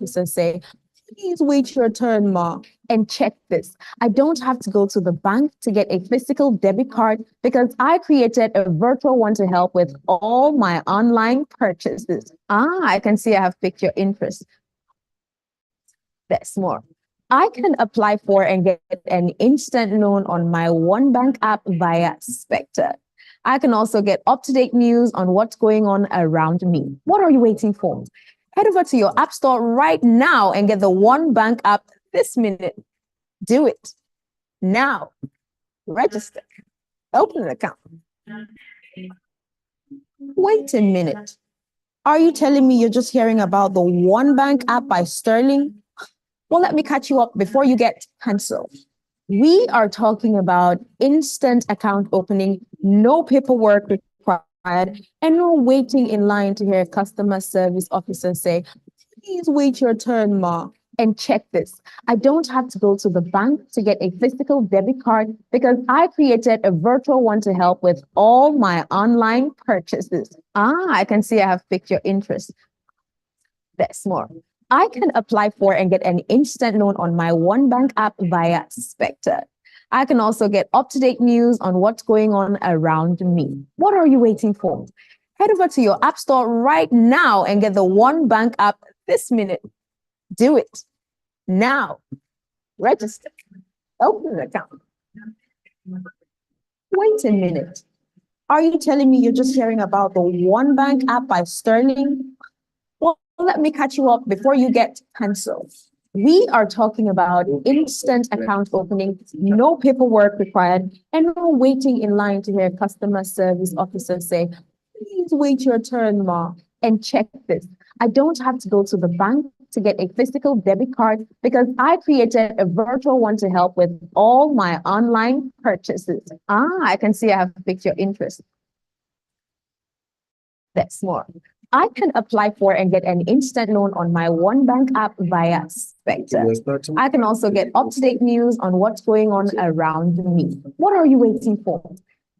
officer say, please wait your turn, ma, and check this. I don't have to go to the bank to get a physical debit card because I created a virtual one to help with all my online purchases. I can see I have piqued your interest. There's more. I can apply for and get an instant loan on my One Bank app via Spectre. I can also get up-to-date news on what's going on around me. What are you waiting for? Head over to your app store right now and get the One Bank app this minute. Do it now. Register. Open an account. Wait a minute. Are you telling me you're just hearing about the One Bank app by Sterling? Well, let me catch you up before you get cancelled. We are talking about instant account opening, no paperwork required, and no waiting in line to hear a customer service officer say, please wait your turn, ma. And check this. I don't have to go to the bank to get a physical debit card because I created a virtual one to help with all my online purchases. I can see I have piqued your interest. There's more. I can apply for and get an instant loan on my One Bank app via Spectre. I can also get up-to-date news on what's going on around me. What are you waiting for? Head over to your app store right now and get the One Bank app this minute. Do it now. Register. Open an account. Wait a minute. Are you telling me you're just hearing about the One Bank app by Sterling? Well, let me catch you up before you get cancelled. We are talking about instant account opening, no paperwork required, and no waiting in line to hear a customer service officer say, please wait your turn, ma. And check this. I don't have to go to the bank to get a physical debit card because I created a virtual one to help with all my online purchases. I can see I have piqued your interest. There's more. I can apply for and get an instant loan on my One Bank app via Spectre. I can also get up-to-date news on what's going on around me. What are you waiting for?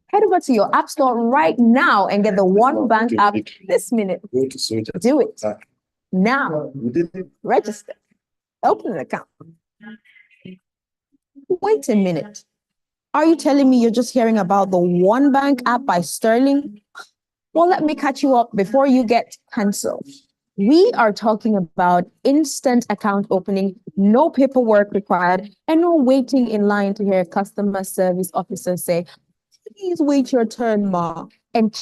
Head over to your app store right now and get the One Bank app this minute. Do it now. Register. Open an account. Wait a minute. Are you telling me you're just hearing about the One Bank app by Sterling? Well, let me catch you up before you get cancelled. We are talking about instant account opening, no paperwork required, and no waiting in line to hear a customer service officer say, please wait your turn, ma. And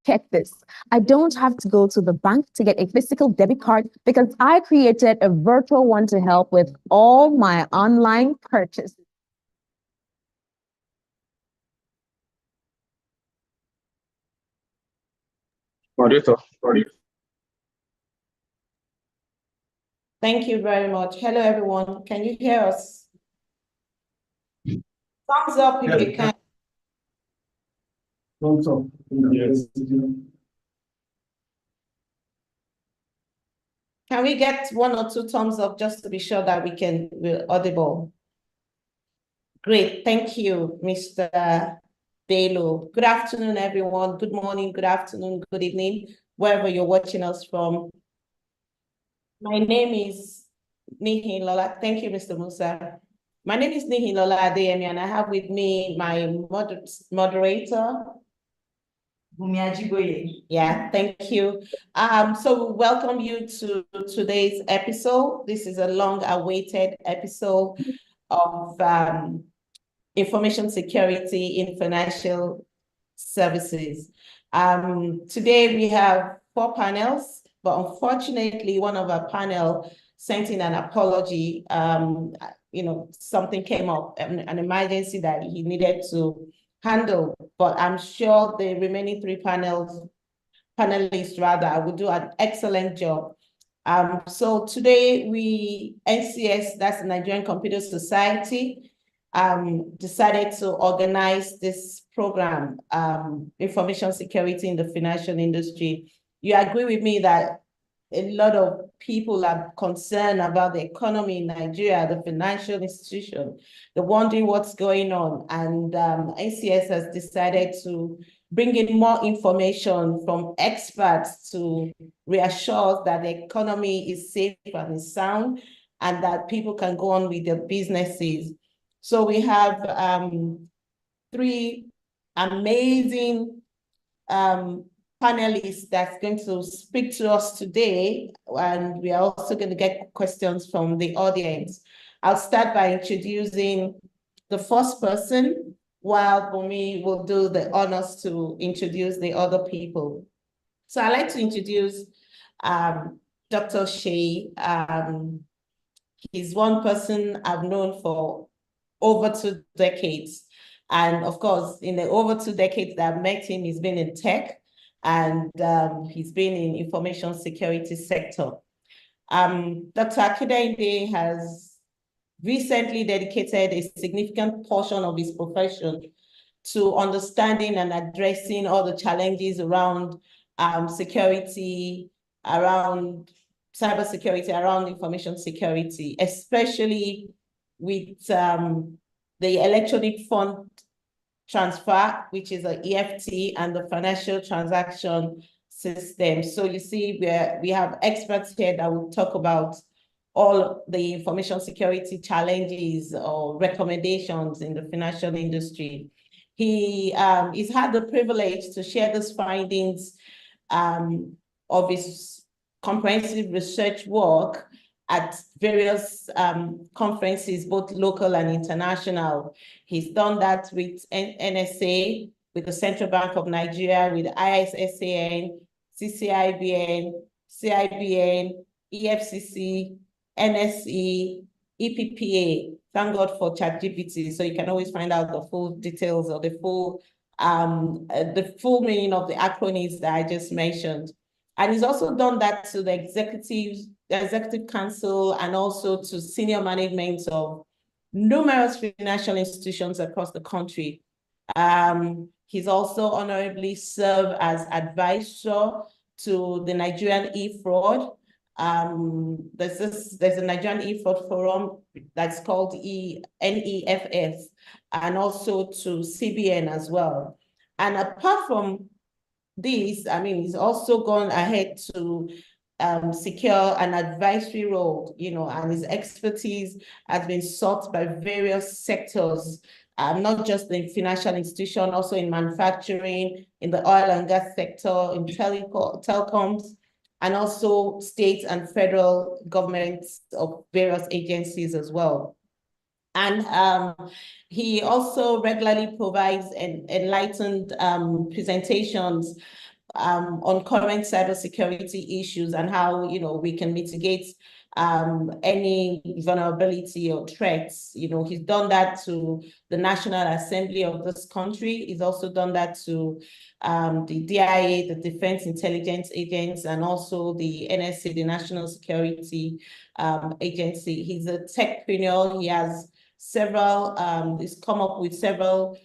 check this. I don't have to go to the bank to get a physical debit card because I created a virtual one to help with all my online purchases. Thank you very much. Hello, everyone. Can you hear us? Thumbs up if you can. Thumbs up. Yes. Can we get 1 or 2 thumbs up just to be sure that we're audible? Great. Thank you, Mr. Bello. Good afternoon, everyone. Good morning, good afternoon, good evening, wherever you're watching us from. My name is Nihin Lola. Thank you, Mr. Musa. My name is Nihin Lola Adeyemi, and I have with me my moderator, Bumi Ajiboye. Yeah, thank you. So we welcome you to today's episode. This is a long-awaited episode of information security in financial services. Today we have 4 panels, but unfortunately, one of our panel sent in an apology. Something came up, an emergency that he needed to handle, but I'm sure the remaining 3 panelists will do an excellent job. So today NCS, that's the Nigerian Computer Society, decided to organize this program, Information Security in the Financial Industry. You agree with me that a lot of people are concerned about the economy in Nigeria, the financial institution. They're wondering what's going on. And NCS has decided to bringing more information from experts to reassure that the economy is safe and sound, and that people can go on with their businesses. So we have 3 amazing panelists that's going to speak to us today, and we are also going to get questions from the audience. I'll start by introducing the first person, while Bumi will do the honors to introduce the other people. So I'd like to introduce Dr. Shea. He's one person I've known for over 2 decades. And of course, in the over 2 decades that I've met him, he's been in tech, and he's been in information security sector. Dr. Akindele has recently dedicated a significant portion of his profession to understanding and addressing all the challenges around security, around cybersecurity, around information security, especially with the electronic fund transfer, which is an EFT, and the financial transaction system. So you see, we have experts here that will talk about all the information security challenges or recommendations in the financial industry. He's had the privilege to share these findings of his comprehensive research work at various conferences, both local and international. He's done that with NSA, with the Central Bank of Nigeria, with ISSAN, CCIBN, CIBN, EFCC, NSE, EPPA. Thank God for ChatGPT, so you can always find out the full details or the full meaning of the acronyms that I just mentioned. And he's also done that to the executive council and also to senior management of numerous financial institutions across the country. He's also honorably served as advisor to the Nigerian e-fraud. There's a Nigerian e-fraud forum that's called NEFS, and also to CBN as well. And apart from this, I mean, he's also gone ahead to secure an advisory role, and his expertise has been sought by various sectors, not just in financial institution, also in manufacturing, in the oil and gas sector, in telecoms, and also state and federal governments of various agencies as well. And he also regularly provides enlightened presentations on current cybersecurity issues and how we can mitigate any vulnerability or threats. He's done that to the National Assembly of this country. He's also done that to the DIA, the Defense Intelligence Agents, and also the NSA, the National Security Agency. He's a techpreneur. He has several, he's come up with several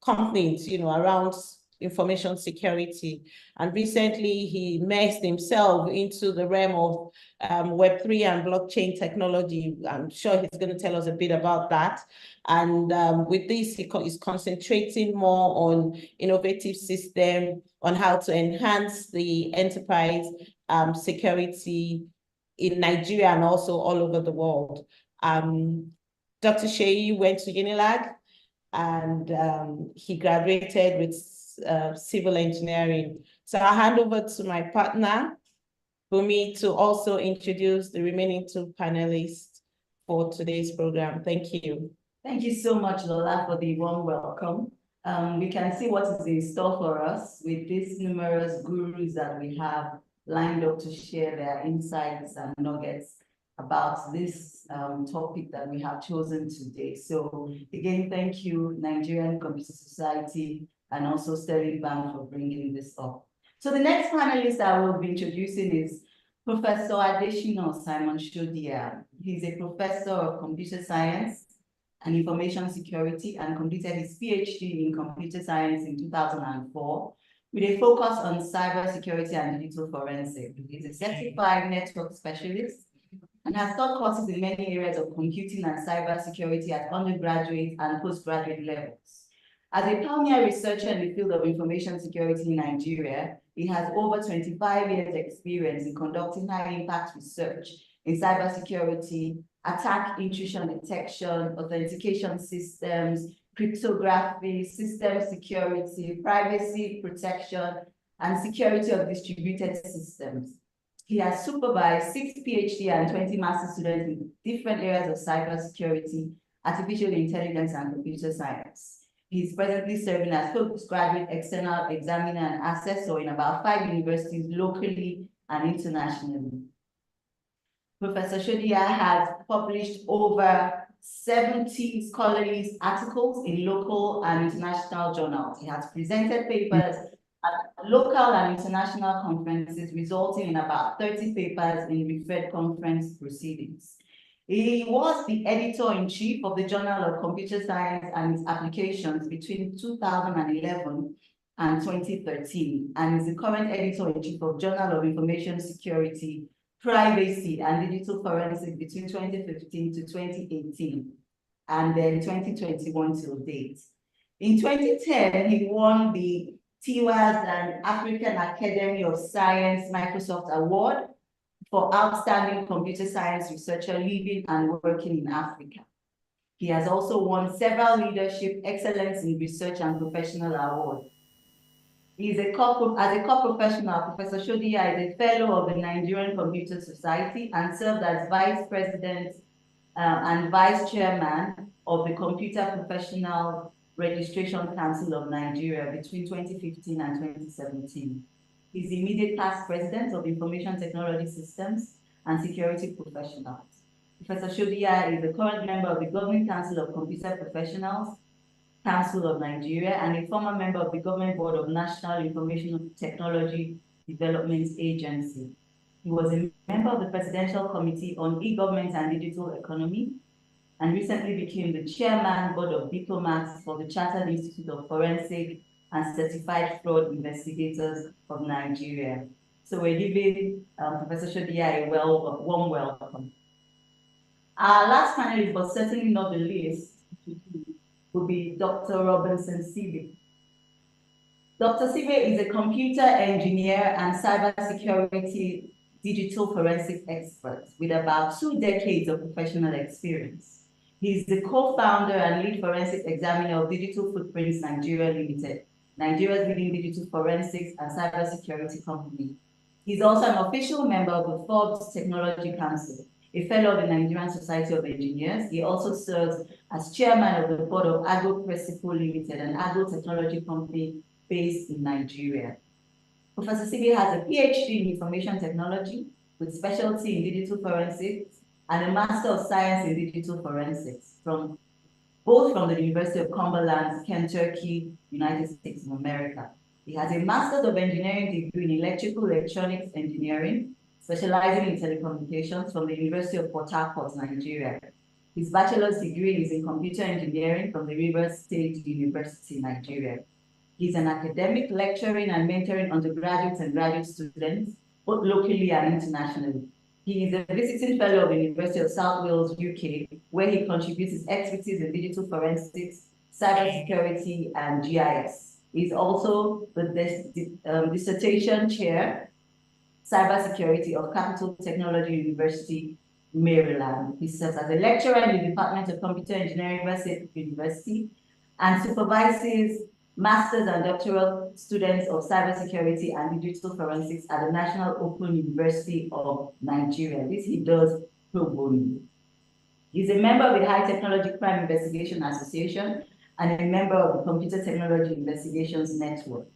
companies, around information security. And recently he immersed himself into the realm of Web3 and blockchain technology. I'm sure he's going to tell us a bit about that. And with this, he's concentrating more on innovative system, on how to enhance the enterprise security in Nigeria and also all over the world. Dr. Shea went to Unilag, and he graduated with civil engineering. So I'll hand over to my partner, Bumi, to also introduce the remaining 2 panelists for today's program. Thank you. Thank you so much, Lola, for the warm welcome. We can see what is in store for us with these numerous gurus that we have lined up to share their insights and nuggets about this topic that we have chosen today. So again, thank you, Nigerian Computer Society, and also Sterling Bank for bringing this up. So the next panelist I will be introducing is Professor Adeshina Simon Shodia. He's a professor of computer science and information security and completed his PhD in computer science in 2004 with a focus on cybersecurity and digital forensic. He's a certified network specialist and has taught courses in many areas of computing and cybersecurity at undergraduate and postgraduate levels. As a pioneer researcher in the field of information security in Nigeria, he has over 25 years experience in conducting high-impact research in cybersecurity, attack intrusion detection, authentication systems, cryptography, system security, privacy protection, and security of distributed systems. He has supervised 6 PhD and 20 master students in different areas of cybersecurity, artificial intelligence, and computer science. He's presently serving as postgraduate external examiner and assessor in about 5 universities locally and internationally. Professor Shodia has published over 70 scholarly articles in local and international journals. He has presented papers at local and international conferences, resulting in about 30 papers in referred conference proceedings. He was the editor-in-chief of the Journal of Computer Science and its Applications between 2011 and 2013, and is the current editor-in-chief of Journal of Information Security, Privacy, and Digital Forensics between 2015 to 2018, and then 2021 till date. In 2010, he won the TIWAS and African Academy of Science Microsoft Award for Outstanding Computer Science Researcher living and working in Africa. He has also won several Leadership Excellence in Research and Professional Awards. As a co-professional, Professor Shodia is a fellow of the Nigerian Computer Society and served as Vice President and Vice Chairman of the Computer Professional Registration Council of Nigeria between 2015 and 2017. He's the immediate past president of Information Technology Systems and Security Professionals. Professor Shodia is the current member of the Governing Council of Computer Professionals Council of Nigeria and a former member of the Government Board of National Information Technology Development Agency. He was a member of the Presidential Committee on E-Government and Digital Economy, and recently became the Chairman Board of Diplomats for the Chartered Institute of Forensic and Certified Fraud Investigators of Nigeria. So we're giving Professor Shodia a warm welcome. Our last panelist, but certainly not the least, will be Dr. Robinson Sibe. Dr. Sibe is a computer engineer and cybersecurity digital forensic expert with about 2 decades of professional experience. He's the co-founder and lead forensic examiner of Digital Footprints Nigeria Limited, Nigeria's leading digital forensics and cybersecurity company. He's also an official member of the Forbes Technology Council, a fellow of the Nigerian Society of Engineers. He also serves as chairman of the board of Agro Principal Limited, an agro technology company based in Nigeria. Professor Sibe has a PhD in information technology with specialty in digital forensics and a Master of Science in Digital Forensics both from the University of Cumberland, Kentucky, United States of America. He has a Master of Engineering degree in Electrical Electronics Engineering, specializing in telecommunications from the University of Port Harcourt, Nigeria. His bachelor's degree is in computer engineering from the Rivers State University, Nigeria. He's an academic lecturing and mentoring undergraduates and graduate students, both locally and internationally. He is a visiting fellow of the University of South Wales, UK, where he contributes his expertise in digital forensics, cybersecurity, and GIS. He's also the dissertation chair, cybersecurity of Capital Technology University, Maryland. He serves as a lecturer in the Department of Computer Engineering, University, and supervises master's and doctoral students of cybersecurity and digital forensics at the National Open University of Nigeria. This he does pro bono. He's a member of the High Technology Crime Investigation Association and a member of the Computer Technology Investigations Network.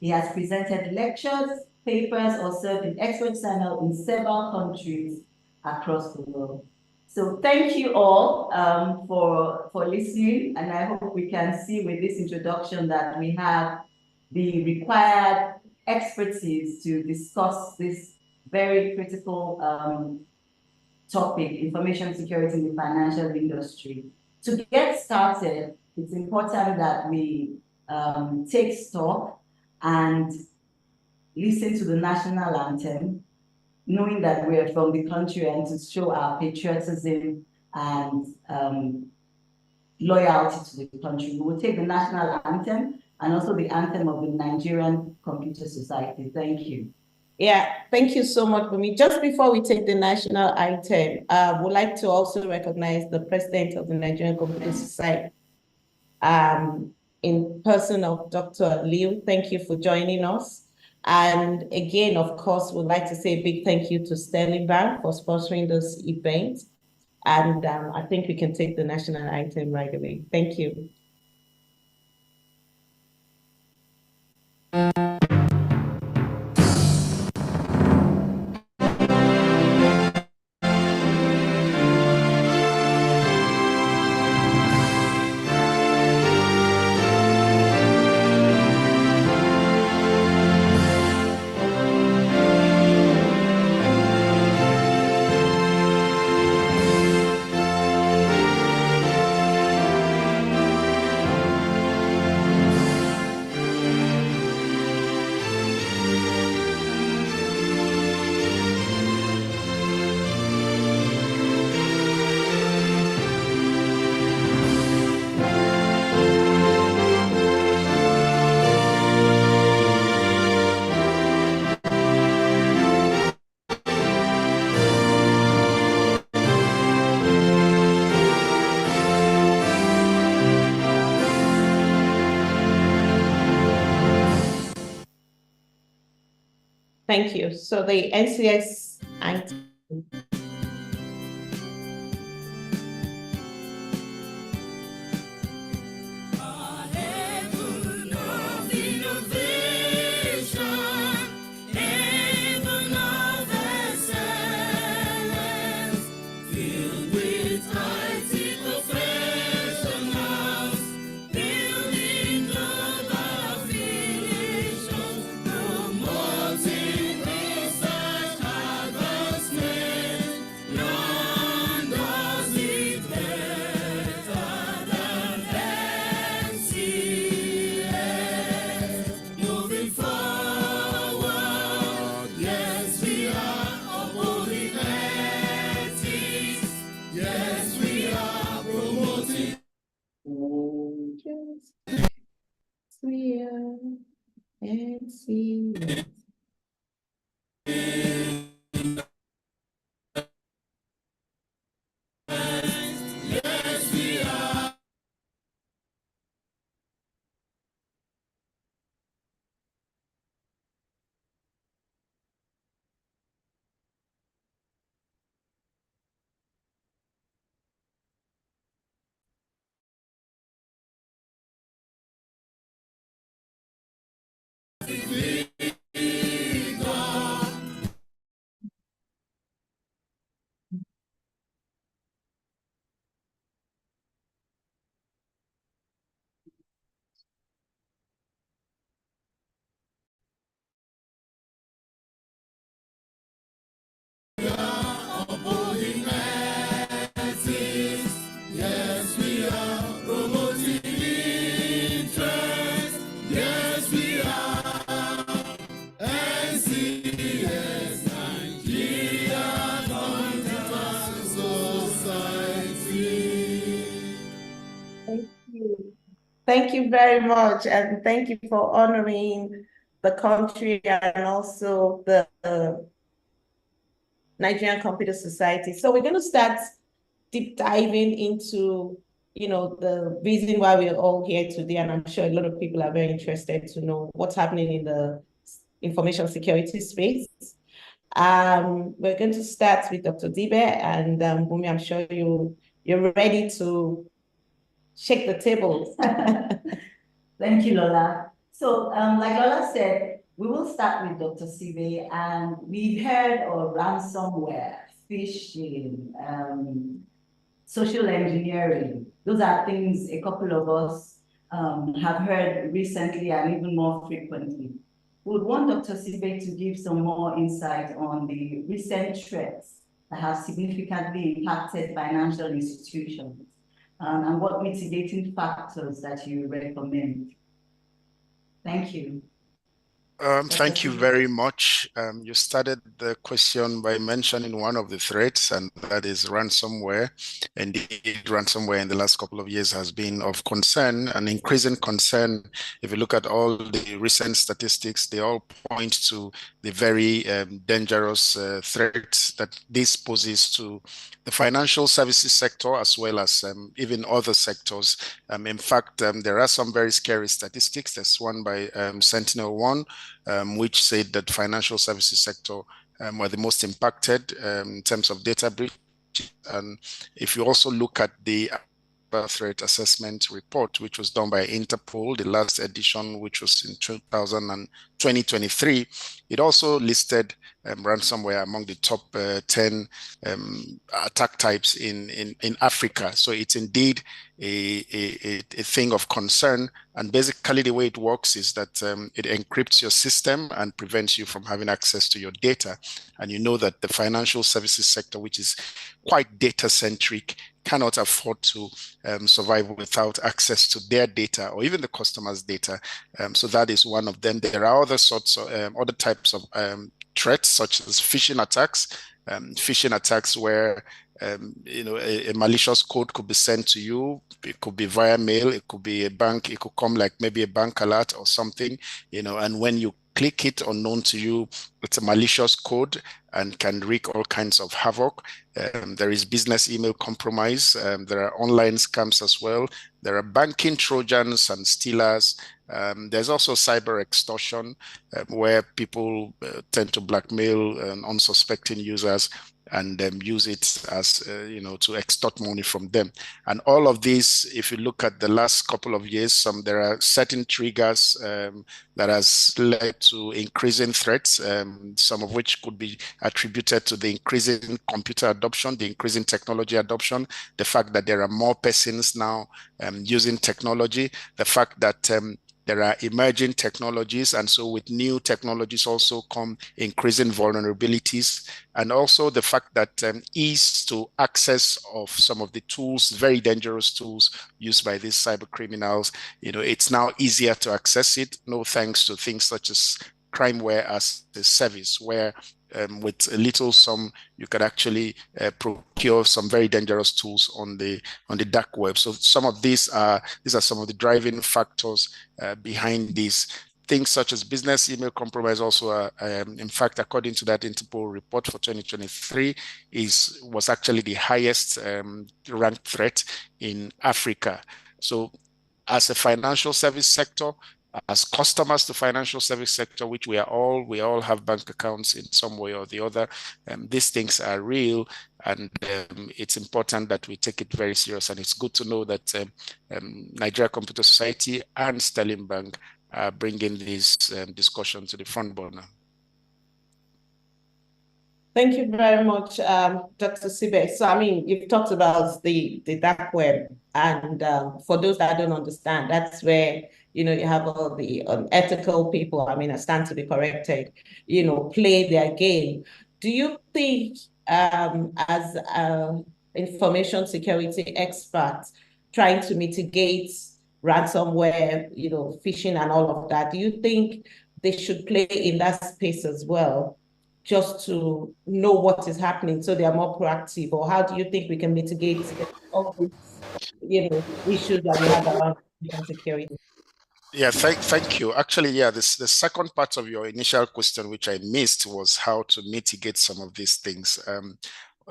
He has presented lectures, papers, or served in expert panel in several countries across the world. So thank you all for listening, and I hope we can see with this introduction that we have the required expertise to discuss this very critical topic, information security in the financial industry. To get started, it's important that we take stock and listen to the national anthem, knowing that we are from the country, and to show our patriotism and loyalty to the country. We will take the national anthem and also the anthem of the Nigerian Computer Society. Thank you. Yeah, thank you so much, Bumi. Just before we take the national anthem, would like to also recognize the president of the Nigerian Computer Society, in person of Dr. Liu. Thank you for joining us. And again, of course, we'd like to say a big thank you to Sterling Bank for sponsoring this event. And I think we can take the national anthem right away. Thank you. Thank you. So the NCS anthem. We are NCS. Thank you very much, and thank you for honoring the country and also the Nigerian Computer Society. So we're going to start deep diving into, the reason why we're all here today, and I'm sure a lot of people are very interested to know what's happening in the information security space. We're going to start with Dr. Dibe, and Bumi, I'm sure you're ready to shake the tables. Thank you, Lola. So, like Lola said, we will start with Dr. Sibe, and we've heard of ransomware, phishing, social engineering. Those are things a couple of us have heard recently and even more frequently. We would want Dr. Sibe to give some more insight on the recent threats that have significantly impacted financial institutions. And what mitigating factors that you recommend. Thank you. Dr. Thank you Sibe? very much. You started the question by mentioning one of the threats, and that is ransomware. Indeed, ransomware in the last couple of years has been of concern, an increasing concern. If you look at all the recent statistics, they all point to the very dangerous threats that this poses to the financial services sector, as well as even other sectors. In fact, there are some very scary statistics. There's one by Sentinel-1, which said that financial services sector were the most impacted in terms of data breach. And if you also look at the threat assessment report, which was done by Interpol, the last edition, which was in 2023, it also listed ransomware among the top 10 attack types in Africa. So it's indeed a thing of concern. And basically the way it works is that it encrypts your system and prevents you from having access to your data. And you know that the financial services sector, which is quite data centric, cannot afford to survive without access to their data or even the customer's data. So that is one of them. There are other sorts of other types of threats, such as phishing attacks where a malicious code could be sent to you. It could be via mail, it could be a bank, it could come like maybe a bank alert or something, and when you click it unknown to you, it's a malicious code and can wreak all kinds of havoc. There is business email compromise. There are online scams as well. There are banking trojans and stealers. There's also cyber extortion, where people tend to blackmail unsuspecting users and use it as, to extort money from them. And all of this, if you look at the last couple of years, there are certain triggers that has led to increasing threats, some of which could be attributed to the increasing computer adoption, the increasing technology adoption, the fact that there are more persons now using technology, the fact that there are emerging technologies, and so with new technologies also come increasing vulnerabilities, and also the fact that ease to access of some of the tools, very dangerous tools used by these cyber criminals. It's now easier to access it, no thanks to things such as crimeware as a service, where with a little sum, you could actually procure some very dangerous tools on the dark web. So some of these are some of the driving factors behind these. Things such as business email compromise also are, in fact, according to that Interpol report for 2023, was actually the highest ranked threat in Africa. So as a financial service sector, as customers to financial service sector, which we all have bank accounts in some way or the other, these things are real, and it's important that we take it very serious. And it's good to know that Nigeria Computer Society and Sterling Bank are bringing this discussion to the front burner. Thank you very much, Dr. Sibe. So, you've talked about the dark web, and for those that don't understand, that's where, you have all the unethical people, I stand to be corrected, play their game. Do you think, as an information security expert trying to mitigate ransomware, phishing and all of that, do you think they should play in that space as well, just to know what is happening so they are more proactive? Or how do you think we can mitigate all these, issues that we have around security? Yeah, thank you. Actually, yeah, the second part of your initial question, which I missed, was how to mitigate some of these things.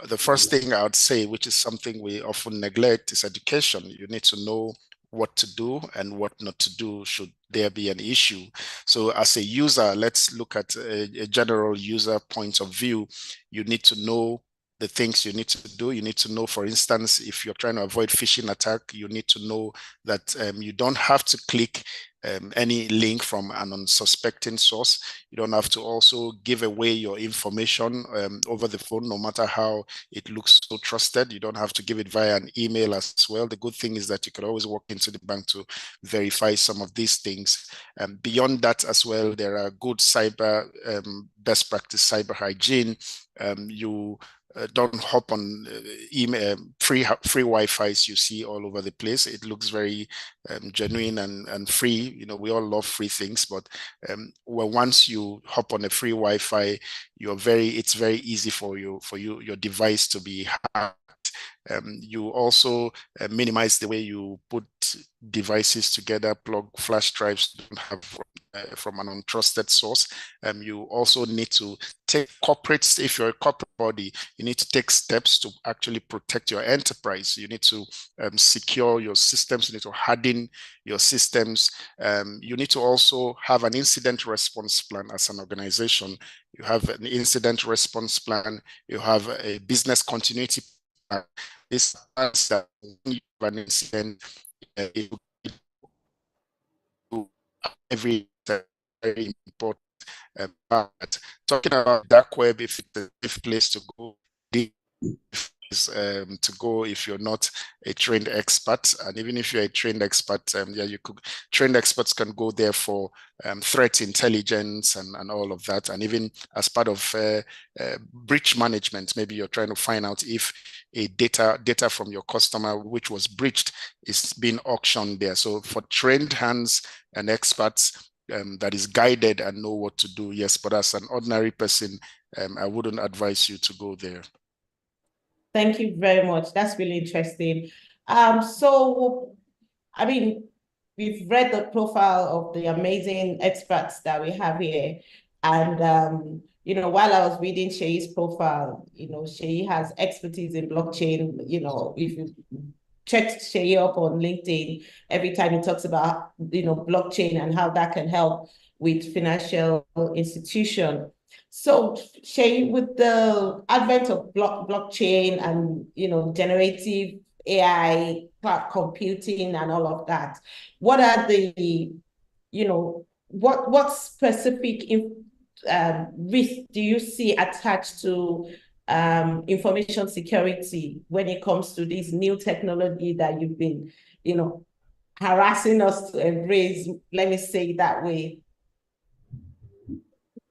The first thing I would say, which is something we often neglect, is education. You need to know what to do and what not to do should there be an issue. So as a user, let's look at a general user point of view. You need to know the things you need to do. You need to know, for instance, if you're trying to avoid phishing attack, you need to know that you don't have to click any link from an unsuspecting source. You don't have to also give away your information over the phone, no matter how it looks so trusted. You don't have to give it via an email as well. The good thing is that you can always walk into the bank to verify some of these things. Beyond that as well, there are good cyber best practice cyber hygiene. You don't hop on email free Wi-Fi's you see all over the place. It looks very genuine and free. You know, we all love free things, but well, once you hop on a free Wi-Fi, it's very easy for your device to be hacked. You also minimize the way you put devices together, plug flash drives don't have from an untrusted source. You also need to take corporates. If you're a corporate body, you need to take steps to actually protect your enterprise. You need to secure your systems. You need to harden your systems. You need to also have an incident response plan as an organization. You have an incident response plan. You have a business continuity plan. This is that when you have an incident, every very important part. Talking about dark web, if it's a safe place to go, to go if you're not a trained expert, and even if you're a trained expert, trained experts can go there for threat intelligence and all of that, and even as part of breach management. Maybe you're trying to find out if a data from your customer which was breached is being auctioned there. So for trained hands and experts that is guided and know what to do, yes, but as an ordinary person, I wouldn't advise you to go there. Thank you very much. That's really interesting. So, I mean, we've read the profile of the amazing experts that we have here. And, you know, while I was reading Sheyi's profile, you know, Sheyi has expertise in blockchain. You know, if you check Sheyi up on LinkedIn, every time he talks about, you know, blockchain and how that can help with financial institution. So, Sheyi, with the advent of blockchain and, you know, generative AI, cloud computing and all of that, what are the, you know, what specific risk do you see attached to information security when it comes to this new technology that you've been, you know, harassing us to embrace, let me say it that way?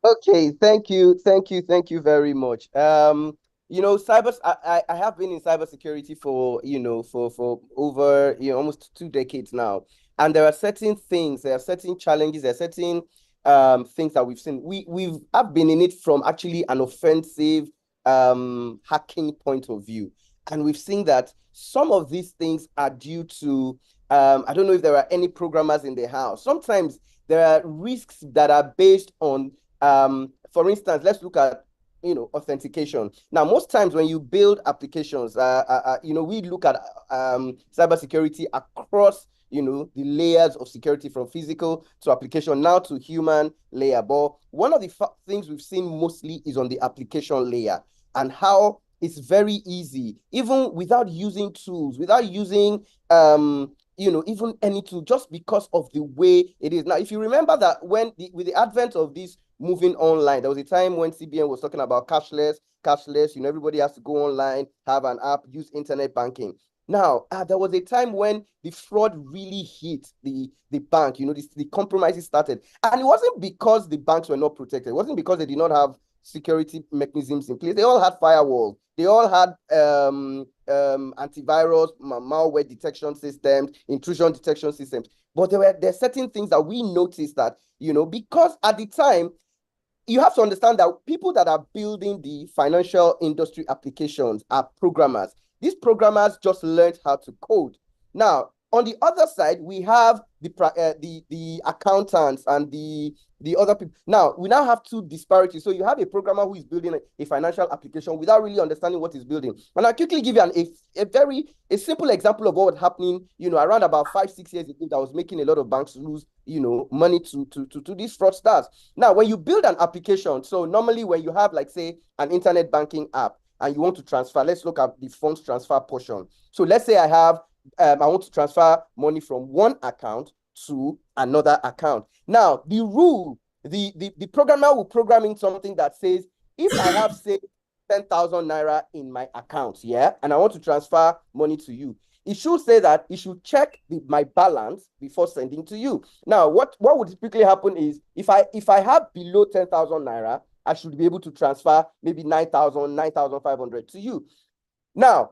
Okay, thank you very much. You know, I have been in cybersecurity for, you know, for over, you know, almost 2 decades now. And there are certain things, there are certain challenges, there are certain things that we've seen. I've been in it from actually an offensive hacking point of view. And we've seen that some of these things are due to, I don't know if there are any programmers in the house. Sometimes there are risks that are based on, for instance, let's look at, you know, authentication. Now, most times when you build applications, you know, we look at cybersecurity across, you know, the layers of security from physical to application, now to human layer. But one of the things we've seen mostly is on the application layer, and how it's very easy, even without using tools, without using, you know, even any tool, just because of the way it is. Now, if you remember that with the advent of this moving online, there was a time when CBN was talking about cashless, you know, everybody has to go online, have an app, use internet banking. Now, there was a time when the fraud really hit the bank, you know, the compromises started. And it wasn't because the banks were not protected. It wasn't because they did not have security mechanisms in place. They all had firewalls. They all had antivirus, malware detection systems, intrusion detection systems. But there are certain things that we noticed that, you know, because at the time, you have to understand that people that are building the financial industry applications are programmers. These programmers just learned how to code. Now, on the other side, we have the accountants and the other people. Now, we now have two disparities. So you have a programmer who is building a financial application without really understanding what he's building. And I'll quickly give you a simple example of what was happening, you know, around about 5-6 years ago that was making a lot of banks lose, you know, money to these fraudsters. Now, when you build an application, so normally when you have, like, say, an internet banking app and you want to transfer, let's look at the funds transfer portion. So let's say I want to transfer money from one account to another account. Now, the rule, the programmer will program in something that says, if I have, say, 10,000 naira in my account, yeah, and I want to transfer money to you, it should say that it should check my balance before sending to you. Now, what would typically happen is, if I have below 10,000 naira, I should be able to transfer maybe 9,000, 9,500 to you. Now,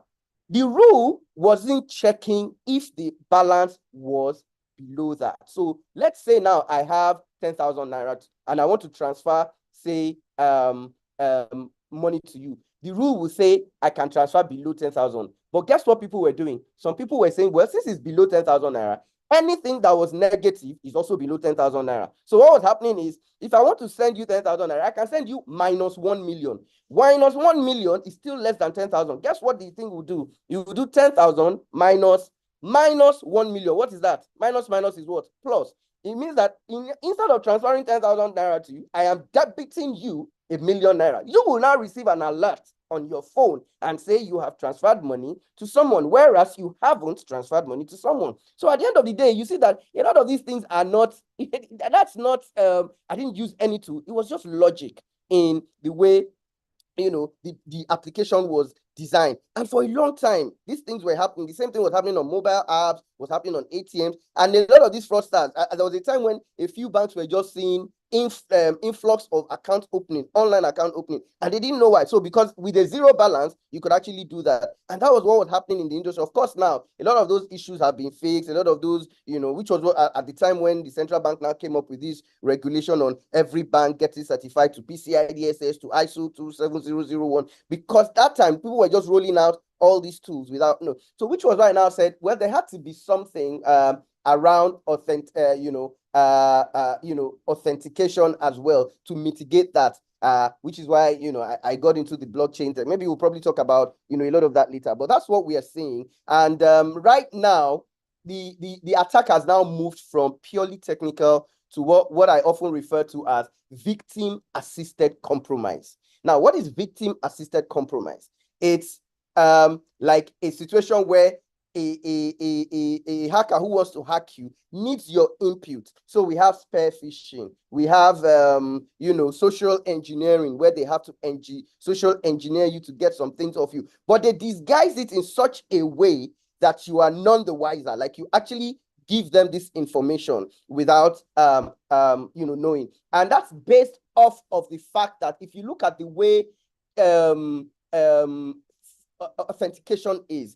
the rule wasn't checking if the balance was below that. So let's say now I have 10,000 naira and I want to transfer, say, money to you. The rule will say I can transfer below 10,000. But guess what people were doing? Some people were saying, well, since it's below 10,000 naira, anything that was negative is also below 10,000 naira. So what was happening is, if I want to send you 10,000 naira, I can send you minus 1 million. Minus 1 million is still less than 10,000. Guess what the thing will do? You will do 10,000 minus 1 million. What is that? Minus is what? Plus. It means that instead of transferring 10,000 naira to you, I am debiting you 1 million naira. You will now receive an alert on your phone and say you have transferred money to someone, whereas you haven't transferred money to someone. So at the end of the day, you see that a lot of these things are not, that's not, I didn't use any tool. It was just logic in the way, you know, the application was designed. And for a long time, these things were happening. The same thing was happening on mobile apps, was happening on ATMs, and a lot of these fraudsters. There was a time when a few banks were just seeing influx of account opening, online account opening, and they didn't know why. So because with a zero balance, you could actually do that. And that was what was happening in the industry. Of course, now, a lot of those issues have been fixed. A lot of those, you know, which was what, at the time when the central bank now came up with this regulation on every bank getting certified to PCI DSS, to ISO 27001, because that time people were just rolling out all these tools without, no. So which was why I now said, well, there had to be something around authentication as well to mitigate that, which is why, you know, I got into the blockchain. Maybe we'll probably talk about, you know, a lot of that later, but that's what we are seeing. And right now, the attack has now moved from purely technical to what I often refer to as victim-assisted compromise. Now, what is victim-assisted compromise? It's like a situation where a hacker who wants to hack you needs your input. So we have spear phishing, we have you know, social engineering, where they have to social engineer you to get some things off you, but they disguise it in such a way that you are none the wiser. Like, you actually give them this information without you know, knowing. And that's based off of the fact that if you look at the way authentication is,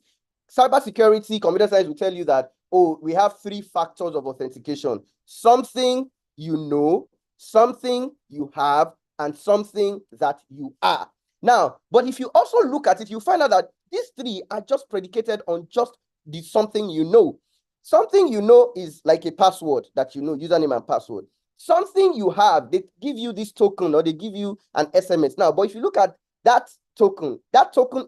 cybersecurity, computer science will tell you that, oh, we have 3 factors of authentication: something you know, something you have, and something that you are. Now, but if you also look at it, you find out that these 3 are just predicated on just the something you know. Something you know is like a password that you know, username and password. Something you have, they give you this token or they give you an SMS. Now, but if you look at that token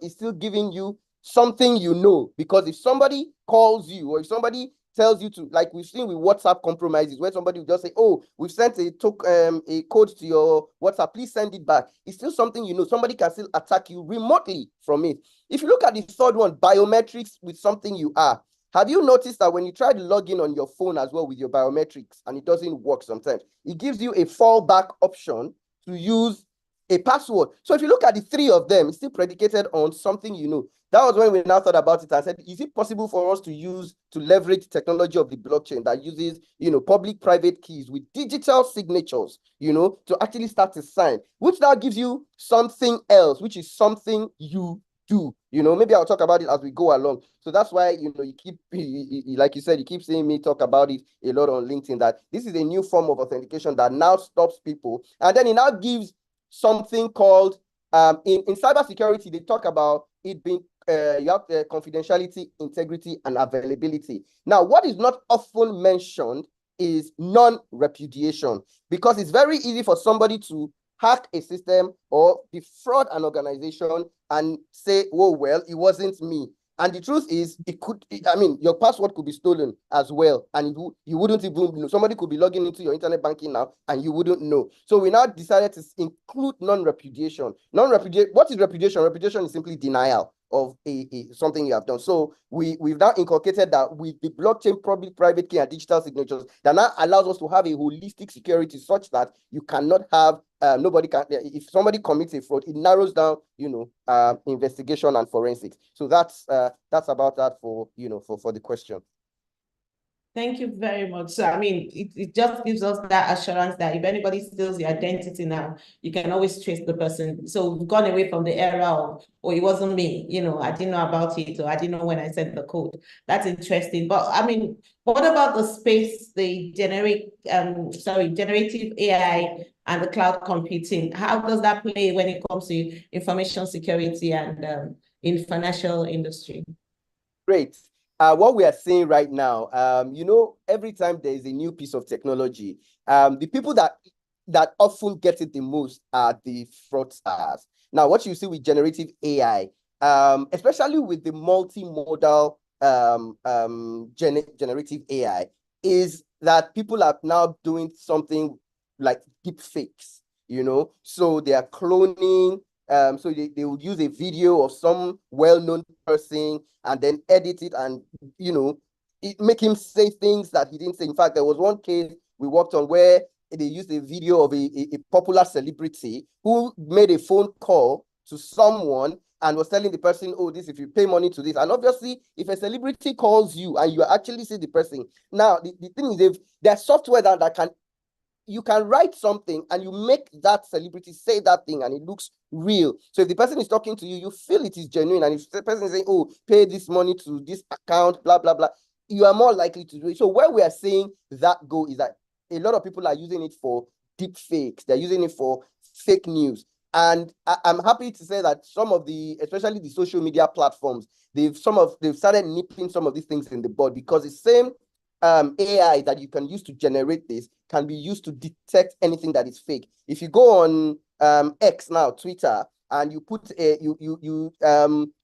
is still giving you something you know, because if somebody calls you or if somebody tells you to, like we've seen with WhatsApp compromises, where somebody will just say, oh, we've sent a code to your WhatsApp, please send it back. It's still something you know. Somebody can still attack you remotely from it. If you look at the third one, biometrics with something you are, have you noticed that when you try to log in on your phone as well with your biometrics and it doesn't work sometimes, it gives you a fallback option to use a password? So if you look at the 3 of them, it's still predicated on something you know. That was when we now thought about it and said, is it possible for us to leverage technology of the blockchain that uses, you know, public-private keys with digital signatures, you know, to actually start to sign, which now gives you something else, which is something you do. You know, maybe I'll talk about it as we go along. So that's why, you know, you keep, like you said, you keep seeing me talk about it a lot on LinkedIn, that this is a new form of authentication that now stops people. And then it now gives something called, in cybersecurity, they talk about it being, you have confidentiality, integrity, and availability. Now, what is not often mentioned is non-repudiation, because it's very easy for somebody to hack a system or defraud an organization and say, oh, well, it wasn't me. And the truth is, I mean, your password could be stolen as well. And you wouldn't even know. Somebody could be logging into your internet banking now and you wouldn't know. So we now decided to include non-repudiation. What is repudiation? Repudiation is simply denial of something you have done. So we've now inculcated that with the blockchain, public-private key and digital signatures, that now allows us to have a holistic security such that you cannot have, nobody can, if somebody commits a fraud, it narrows down, you know, investigation and forensics. So that's about that for, you know, for the question. Thank you very much. So, I mean, it just gives us that assurance that if anybody steals your identity now, you can always trace the person. So we've gone away from the era of, oh, it wasn't me, I didn't know about it, or I didn't know when I sent the code. That's interesting. But I mean, what about the space, generative AI and the cloud computing? How does that play when it comes to information security and in financial industry? Great. What we are seeing right now, every time there is a new piece of technology, the people that often get it the most are the fraudsters. Now, what you see with generative AI, especially with the multimodal generative AI, is that people are now doing something like deep fakes, so they are cloning. So they would use a video of some well-known person and then edit it and, make him say things that he didn't say. In fact, there was one case we worked on where they used a video of a popular celebrity who made a phone call to someone and was telling the person, oh, if you pay money to this. And obviously, if a celebrity calls you and you actually see the person, now the thing is, there's software that you can write something and you make that celebrity say that thing and it looks real. So if the person is talking to you, you feel it is genuine. And if the person is saying, oh, pay this money to this account, blah, blah, blah, you are more likely to do it. So where we are seeing that go is that a lot of people are using it for deep fakes. They're using it for fake news. And I'm happy to say that some of especially the social media platforms, they've started nipping some of these things in the bud, because the same AI that you can use to generate this can be used to detect anything that is fake. If you go on X now, Twitter, and you put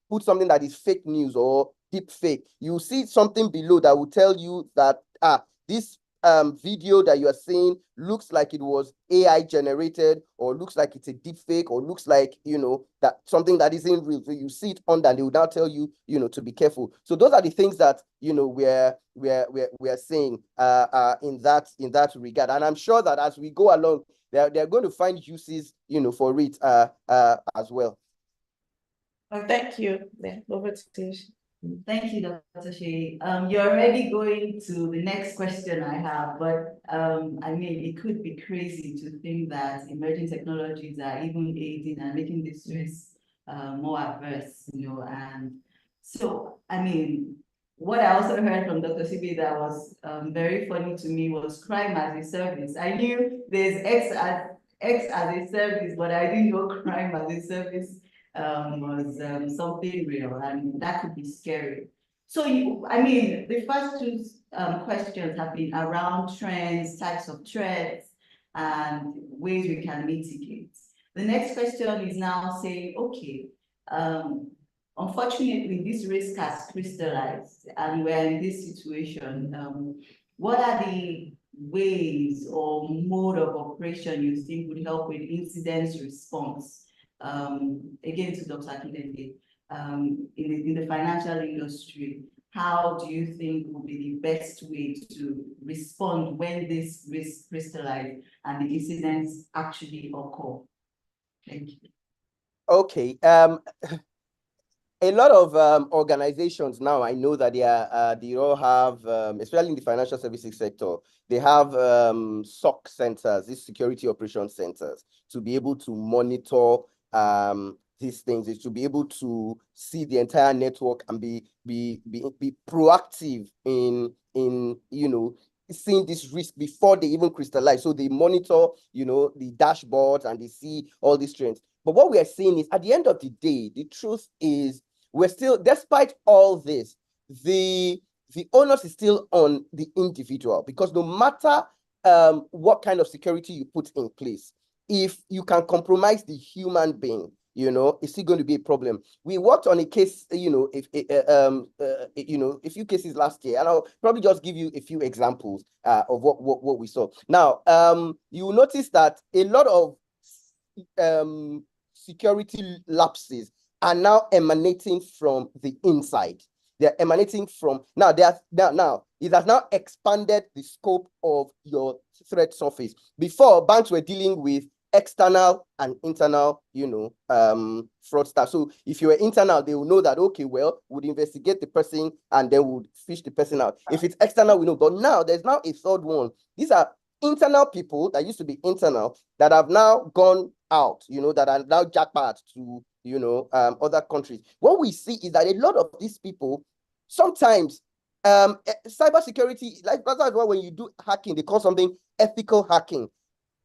put something that is fake news or deep fake, you see something below that will tell you that this video that you are seeing looks like it was AI generated, or looks like it's a deep fake, or looks like that something that isn't real. So you see it under, and they will now tell you to be careful. So those are the things that we're seeing in that regard. And I'm sure that as we go along, they're going to find uses for it as well. Thank you. Yeah, over to you. Thank you, Dr. Shea. You're already going to the next question I have, but I mean, it could be crazy to think that emerging technologies are even aiding and making this race more adverse, and so, I mean, what I also heard from Dr. Sibi that was very funny to me was crime as a service. I knew there's X as a service, but I didn't know crime as a service was something real, and that could be scary. So I mean, the first two questions have been around trends, types of threats, and ways we can mitigate. The next question is now saying, okay, unfortunately, this risk has crystallized, and we're in this situation. What are the ways or mode of operation you think would help with incident response? Again, to Dr. Akindele, in the financial industry, how do you think would be the best way to respond when this risk crystallize and the incidents actually occur? Thank you. Okay. A lot of organizations now, I know that they all have, especially in the financial services sector, they have SOC centers, these security operations centers, to be able to monitor these things, is to be able to see the entire network and be proactive in seeing this risk before they even crystallize. So they monitor, the dashboards, and they see all these trends. But what we are seeing is, at the end of the day, the truth is, we're still, despite all this, the onus is still on the individual, because no matter what kind of security you put in place, if you can compromise the human being, it's still going to be a problem. We worked on a case, a few cases last year, and I'll probably just give you a few examples of what we saw. Now, you will notice that a lot of security lapses are now emanating from the inside. They're emanating from now. It has now expanded the scope of your threat surface. Before, banks were dealing with external and internal, fraudster. So if you were internal, they will know that, okay, well, would investigate the person and then would fish the person out. If it's external, we know. But now there's now a third one. These are internal people that used to be internal that have now gone out, that are now jackpot to, other countries. What we see is that a lot of these people, sometimes cybersecurity, like that's why when you do hacking, they call something ethical hacking.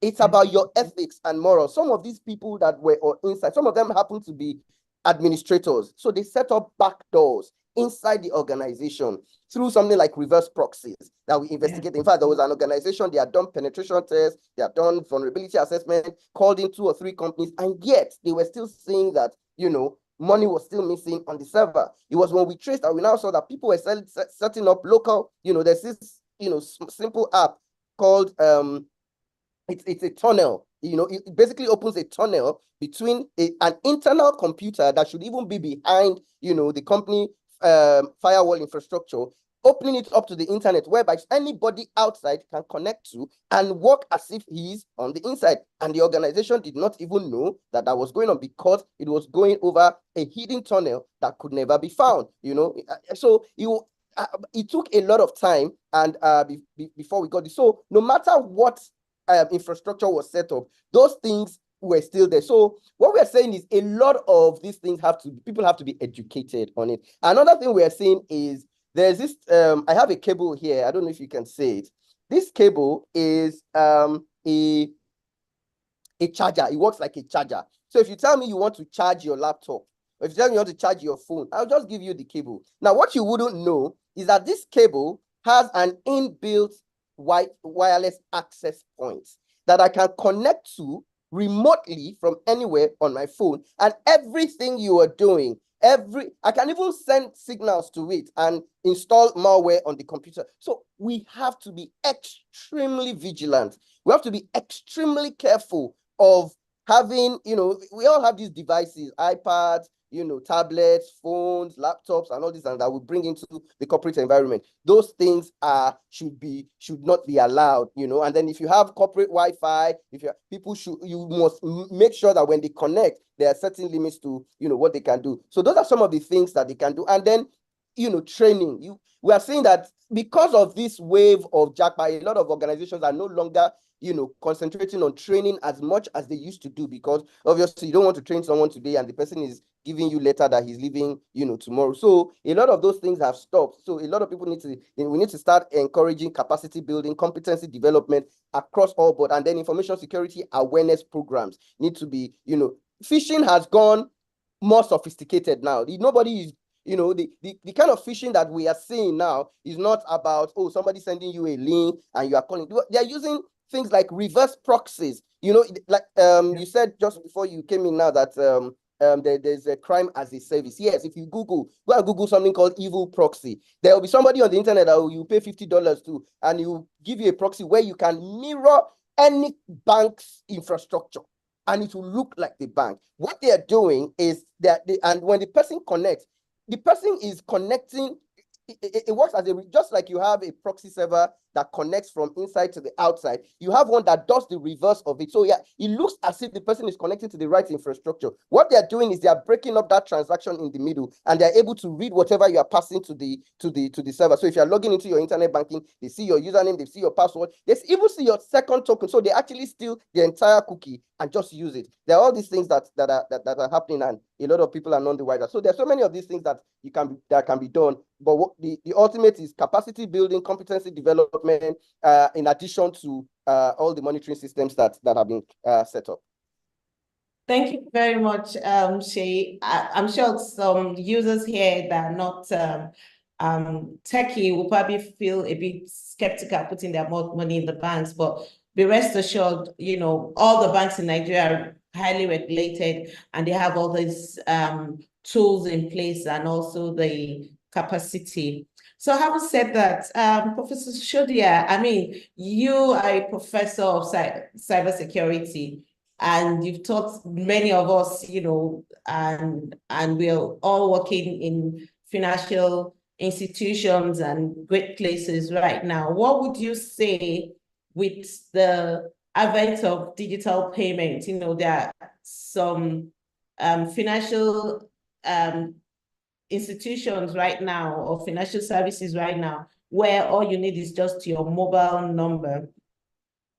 It's about your ethics and morals. Some of these people that were inside, some of them happen to be administrators. So they set up back doors inside the organization through something like reverse proxies that we investigate. In fact, there was an organization, they had done penetration tests, they had done vulnerability assessment, called in 2 or 3 companies, and yet they were still seeing that, money was still missing on the server. It was when we traced that we now saw that people were setting up local, there's this, simple app called, it's a tunnel. It basically opens a tunnel between an internal computer that should even be behind, the company firewall infrastructure, opening it up to the internet, whereby anybody outside can connect to and work as if he's on the inside. And the organization did not even know that that was going on because it was going over a hidden tunnel that could never be found. So it took a lot of time and before we got this. So no matter what infrastructure was set up, those things were still there. So what we are saying is a lot of these things people have to be educated on it. Another thing we are saying is there's this, I have a cable here. I don't know if you can see it. This cable is a charger. It works like a charger. So if you tell me you want to charge your laptop, or if you tell me you want to charge your phone, I'll just give you the cable. Now, what you wouldn't know is that this cable has an inbuilt wireless access point that I can connect to remotely from anywhere on my phone, and everything you are doing, I can even send signals to it and install malware on the computer. So we have to be extremely vigilant. We have to be extremely careful of having, we all have these devices, iPads, tablets, phones, laptops, and all this, and that we bring into the corporate environment. Those things should not be allowed, and then if you have corporate Wi-Fi, you must make sure that when they connect, there are certain limits to, what they can do. So those are some of the things that they can do. And then, training. We are saying that because of this wave of jackpot, a lot of organizations are no longer concentrating on training as much as they used to do, because obviously you don't want to train someone today and the person is giving you later that he's leaving, tomorrow. So a lot of those things have stopped. So a lot of people we need to start encouraging capacity building, competency development across all board, and then information security awareness programs need to be, phishing has gone more sophisticated now. Nobody is, the kind of phishing that we are seeing now is not about, somebody sending you a link and you are calling. They're using things like reverse proxies. Like you said just before you came in now that there's a crime as a service. Yes, if you go and Google something called evil proxy, there will be somebody on the internet that you pay $50 to, and you give you a proxy where you can mirror any bank's infrastructure, and it will look like the bank. What they are doing is and when the person connects, the person is connecting. It works as just like you have a proxy server that connects from inside to the outside. You have one that does the reverse of it. So yeah, it looks as if the person is connected to the right infrastructure. What they're doing is they are breaking up that transaction in the middle, and they're able to read whatever you are passing to the server. So if you're logging into your internet banking, they see your username, they see your password, they even see your second token. So they actually steal the entire cookie and just use it. There are all these things that are happening, and a lot of people are none the wiser. So there's so many of these things that can be done. But what the ultimate is capacity building, competency development, in addition to all the monitoring systems that have been set up. Thank you very much, Shay. I'm sure some users here that are not techie will probably feel a bit skeptical putting their money in the banks, but be rest assured, all the banks in Nigeria are highly regulated, and they have all these tools in place and also the capacity. So having said that, Professor Shodia, I mean, you are a professor of cybersecurity, and you've taught many of us, and we're all working in financial institutions and great places right now. What would you say with the advent of digital payments, there are some financial institutions right now or financial services right now where all you need is just your mobile number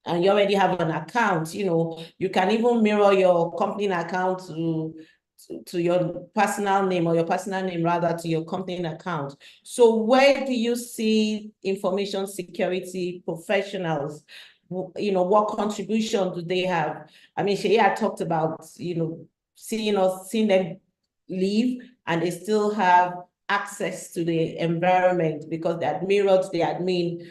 and you already have an account. You can even mirror your company account to your personal name, or your personal name rather to your company account. So where do you see information security professionals? What contribution do they have? I mean, Shea talked about, seeing them leave and they still have access to the environment because that mirrored the admin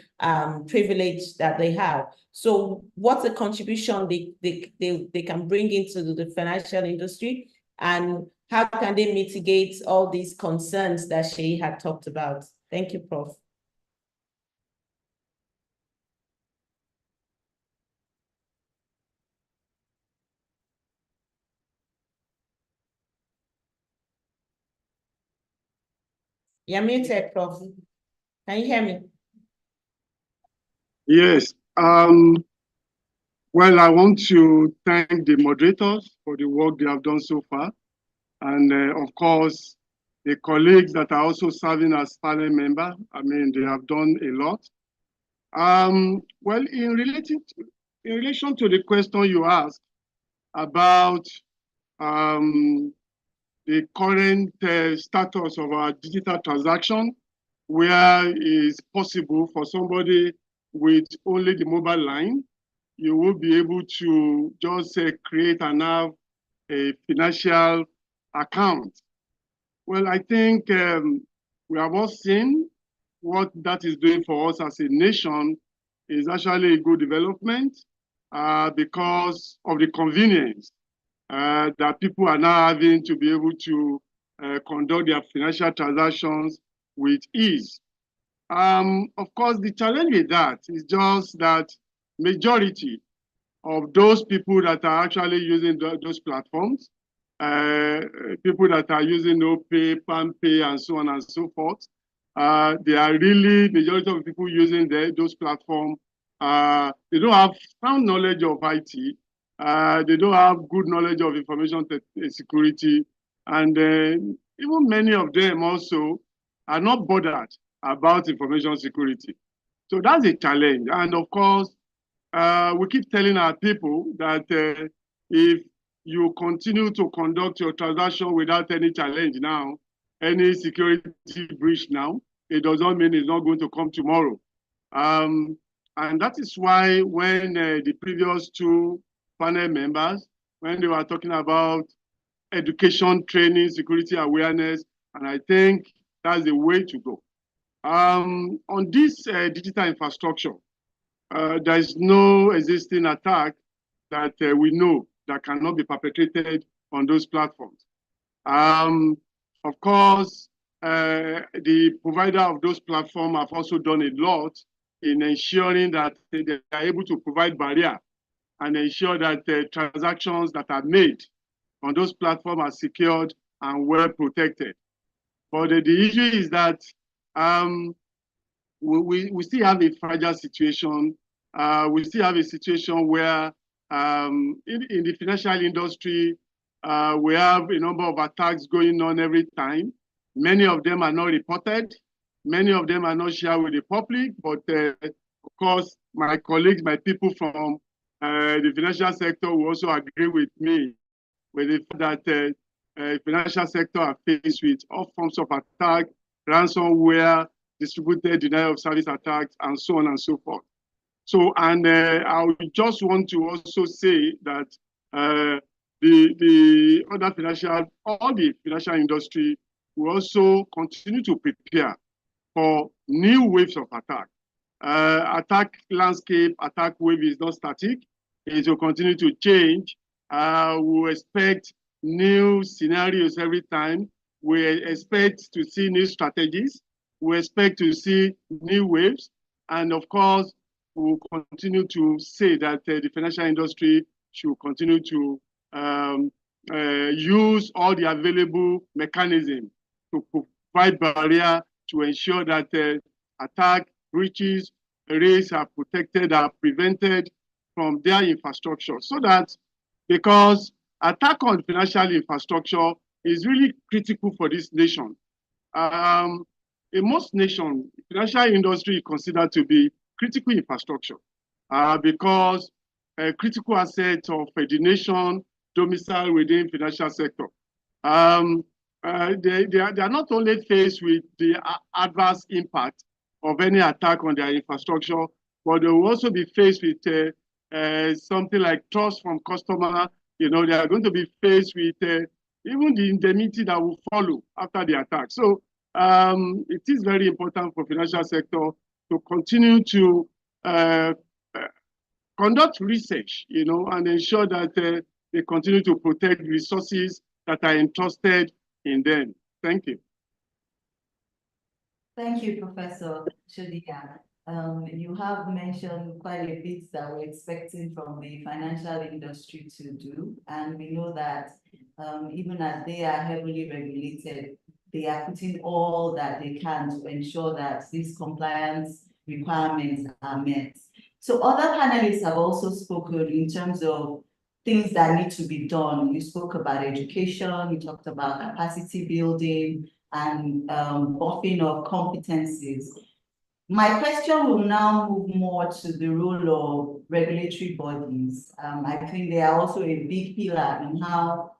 privilege that they have. So what's the contribution they can bring into the financial industry, and how can they mitigate all these concerns that Shea had talked about? Thank you, Prof. You're muted, Prof. Can you hear me? Yes. Well, I want to thank the moderators for the work they have done so far. And of course, the colleagues that are also serving as panel member. I mean, they have done a lot. Well, in relation to the question you asked about the current status of our digital transaction, where it is possible for somebody with only the mobile line, you will be able to just create and have a financial account. Well, I think we have all seen what that is doing for us as a nation is actually a good development because of the convenience that people are now having to be able to conduct their financial transactions with ease. Of course, the challenge with that is just that majority of those people that are actually using those platforms, people that are using OPay, PalmPay, and so on and so forth, they are really, majority of people using those platforms, they don't have sound knowledge of IT, they don't have good knowledge of information security, and even many of them also are not bothered about information security. So that's a challenge. And of course, we keep telling our people that if you continue to conduct your transaction without any challenge now, any security breach now, it does not mean it's not going to come tomorrow. And that is why when the previous two panel members, when they were talking about education, training, security awareness, and I think that's the way to go. On this digital infrastructure, there is no existing attack that we know that cannot be perpetrated on those platforms. Of course, the provider of those platforms have also done a lot in ensuring that they are able to provide barrier and ensure that transactions that are made on those platforms are secured and well protected. But the issue is that we still have a fragile situation. We still have a situation where in the financial industry, we have a number of attacks going on every time. Many of them are not reported. Many of them are not shared with the public. But of course, my colleagues, my people from the financial sector will also agree with me with the fact that financial sector are faced with all forms of attack, ransomware, distributed denial of service attacks, and so on and so forth. So, and I just want to also say that the other all the financial industry will also continue to prepare for new waves of attack. Attack landscape, attack wave is not static. It will continue to change. We expect new scenarios every time. We expect to see new strategies. We expect to see new waves. And of course, we'll continue to say that the financial industry should continue to use all the available mechanisms to provide barrier to ensure that attack, breaches, risks are protected, are prevented, from their infrastructure, so that, because attack on financial infrastructure is really critical for this nation. In most nations, financial industry is considered to be critical infrastructure because critical assets of the nation domicile within financial sector. They are not only faced with the adverse impact of any attack on their infrastructure, but they will also be faced with something like trust from customer. You know, they are going to be faced with even the indemnity that will follow after the attack. So it is very important for financial sector to continue to conduct research, you know, and ensure that they continue to protect resources that are entrusted in them. Thank you. Thank you, Professor Shodia. You have mentioned quite a bit that we're expecting from the financial industry to do, and we know that even as they are heavily regulated, they are putting all that they can to ensure that these compliance requirements are met. So other panelists have also spoken in terms of things that need to be done. You spoke about education, you talked about capacity building and buffing of competencies. My question will now move more to the role of regulatory bodies. I think they are also a big pillar in how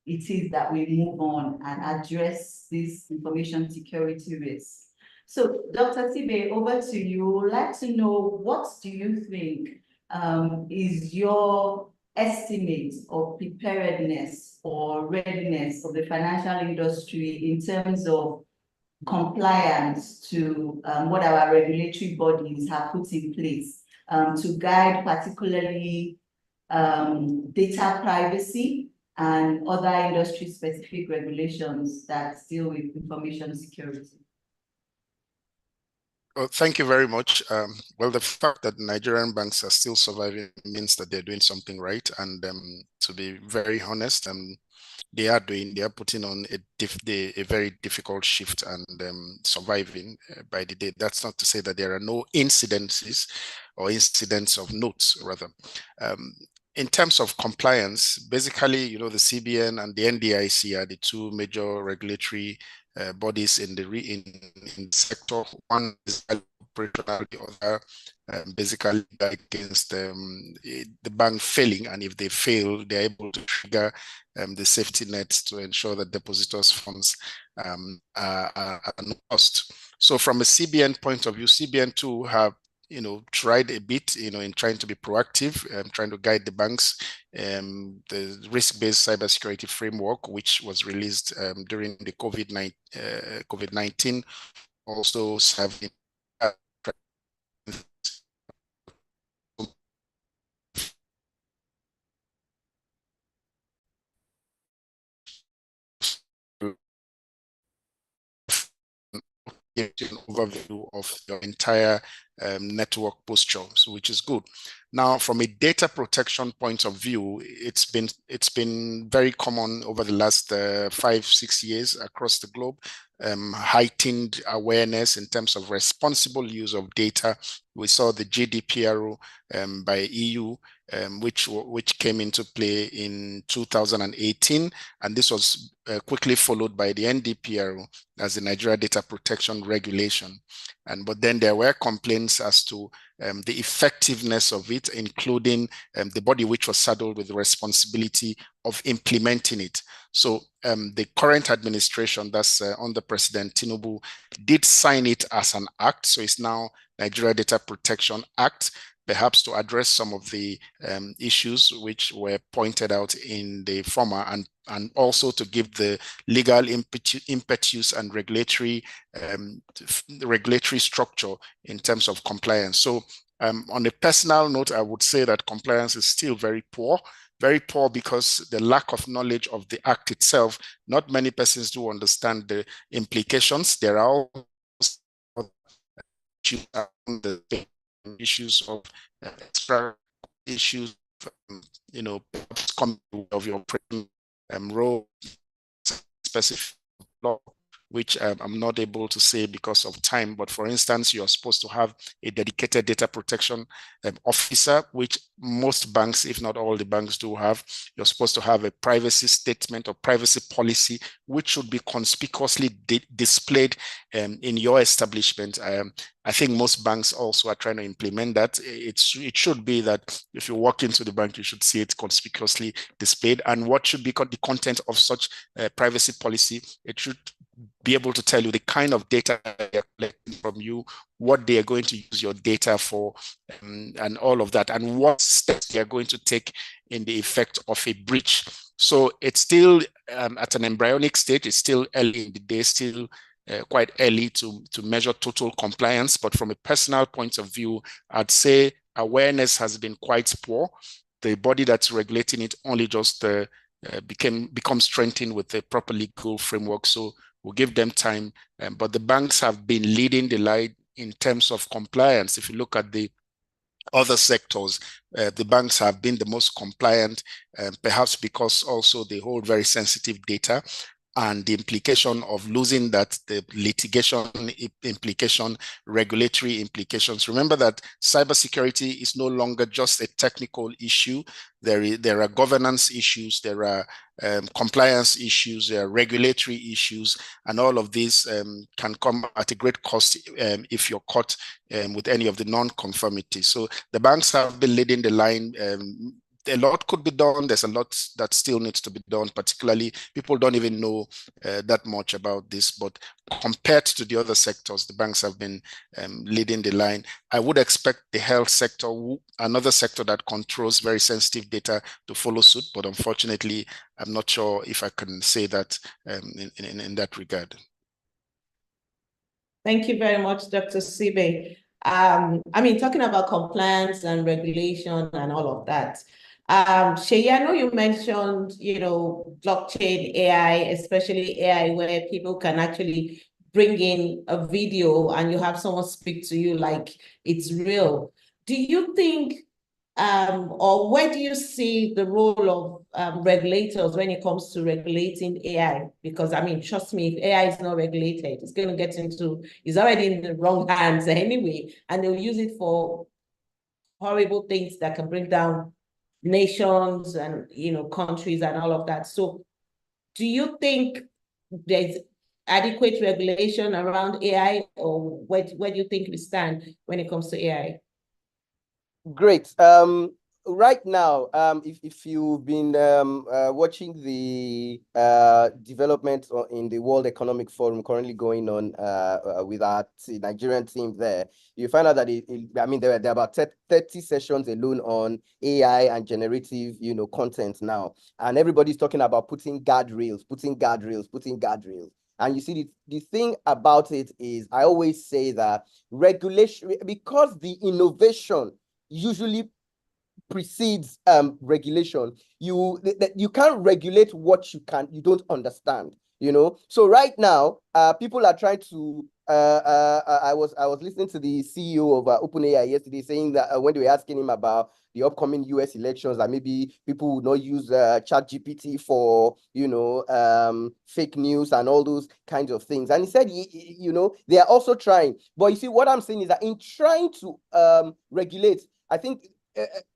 it is that we move on and address this information security risks. So Dr. Sibe, over to you. I'd like to know, what do you think is your estimate of preparedness or readiness of the financial industry in terms of compliance to what our regulatory bodies have put in place to guide particularly data privacy and other industry-specific regulations that deal with information security? Well, thank you very much. Well, the fact that Nigerian banks are still surviving means that they're doing something right. And to be very honest, they are putting on a very difficult shift and surviving by the day. That's not to say that there are no incidences or incidents of notes, rather. In terms of compliance, basically, you know, the CBN and the NDIC are the two major regulatory bodies in the sector. One is operational, the other basically against the bank failing, and if they fail, they're able to trigger the safety nets to ensure that depositors' funds are not lost. So from a CBN point of view, CBN too have, you know, tried a bit, you know, in trying to be proactive, trying to guide the banks. The risk-based cybersecurity framework, which was released during the COVID-19, also serving an overview of your entire network posture, so which is good. Now, from a data protection point of view, it's been very common over the last 5-6 years across the globe. Heightened awareness in terms of responsible use of data. We saw the GDPR by EU, which came into play in 2018, and this was quickly followed by the NDPR as the Nigeria Data Protection Regulation. But then there were complaints as to the effectiveness of it, including the body which was saddled with the responsibility of implementing it. So the current administration, that's under President Tinubu, did sign it as an act. So it's now Nigeria Data Protection Act, perhaps to address some of the issues which were pointed out in the former, and also to give the legal impetus and regulatory structure in terms of compliance. So on a personal note, I would say that compliance is still very poor because the lack of knowledge of the act itself. Not many persons do understand the implications. There are also issues of extra issues, you know, of your role, specific law. which I'm not able to say because of time. But for instance, you're supposed to have a dedicated data protection officer, which most banks, if not all the banks, do have. You're supposed to have a privacy statement or privacy policy, which should be conspicuously displayed in your establishment. I think most banks also are trying to implement that. It should be that if you walk into the bank, you should see it conspicuously displayed. And what should be the content of such privacy policy? It should be able to tell you the kind of data they're collecting from you, what they are going to use your data for, and all of that, and what steps they are going to take in the effect of a breach. So it's still at an embryonic stage. It's still early in the day, still quite early to measure total compliance. But from a personal point of view, I'd say awareness has been quite poor. The body that's regulating it only just becomes strengthened with a proper legal framework. So we'll give them time. But the banks have been leading the line in terms of compliance. If you look at the other sectors, the banks have been the most compliant, perhaps because also they hold very sensitive data, and the implication of losing that, the litigation implication, regulatory implications. Remember that cybersecurity is no longer just a technical issue. There are governance issues, there are compliance issues, there are regulatory issues, and all of these can come at a great cost if you're caught with any of the non-conformities. So the banks have been leading the line. A lot could be done. There's a lot that still needs to be done, particularly people don't even know that much about this. But compared to the other sectors, the banks have been leading the line. I would expect the health sector, another sector that controls very sensitive data, to follow suit. But unfortunately, I'm not sure if I can say that in that regard. Thank you very much, Dr. Sibe. I mean, talking about compliance and regulation and all of that. Seyi, I know you mentioned, blockchain AI, especially AI, where people can actually bring in a video and you have someone speak to you like it's real. Do you think, or where do you see the role of regulators when it comes to regulating AI? Because, I mean, trust me, if AI is not regulated, it's already in the wrong hands anyway, and they'll use it for horrible things that can bring down nations and countries and all of that. So do you think there's adequate regulation around AI, or where do you think we stand when it comes to AI? Great. Right now, if you've been watching the development in the World Economic Forum currently going on with our Nigerian team there, you find out that there are about 30 sessions alone on AI and generative, content now, and everybody's talking about putting guardrails. And you see, the thing about it is, I always say that regulation, because the innovation usually precedes regulation, you can't regulate what you don't understand, So right now, people are trying to I was listening to the CEO of OpenAI yesterday saying that when they were asking him about the upcoming US elections, that maybe people would not use ChatGPT for fake news and all those kinds of things, and he said they are also trying. But you see, what I'm saying is that in trying to regulate, I think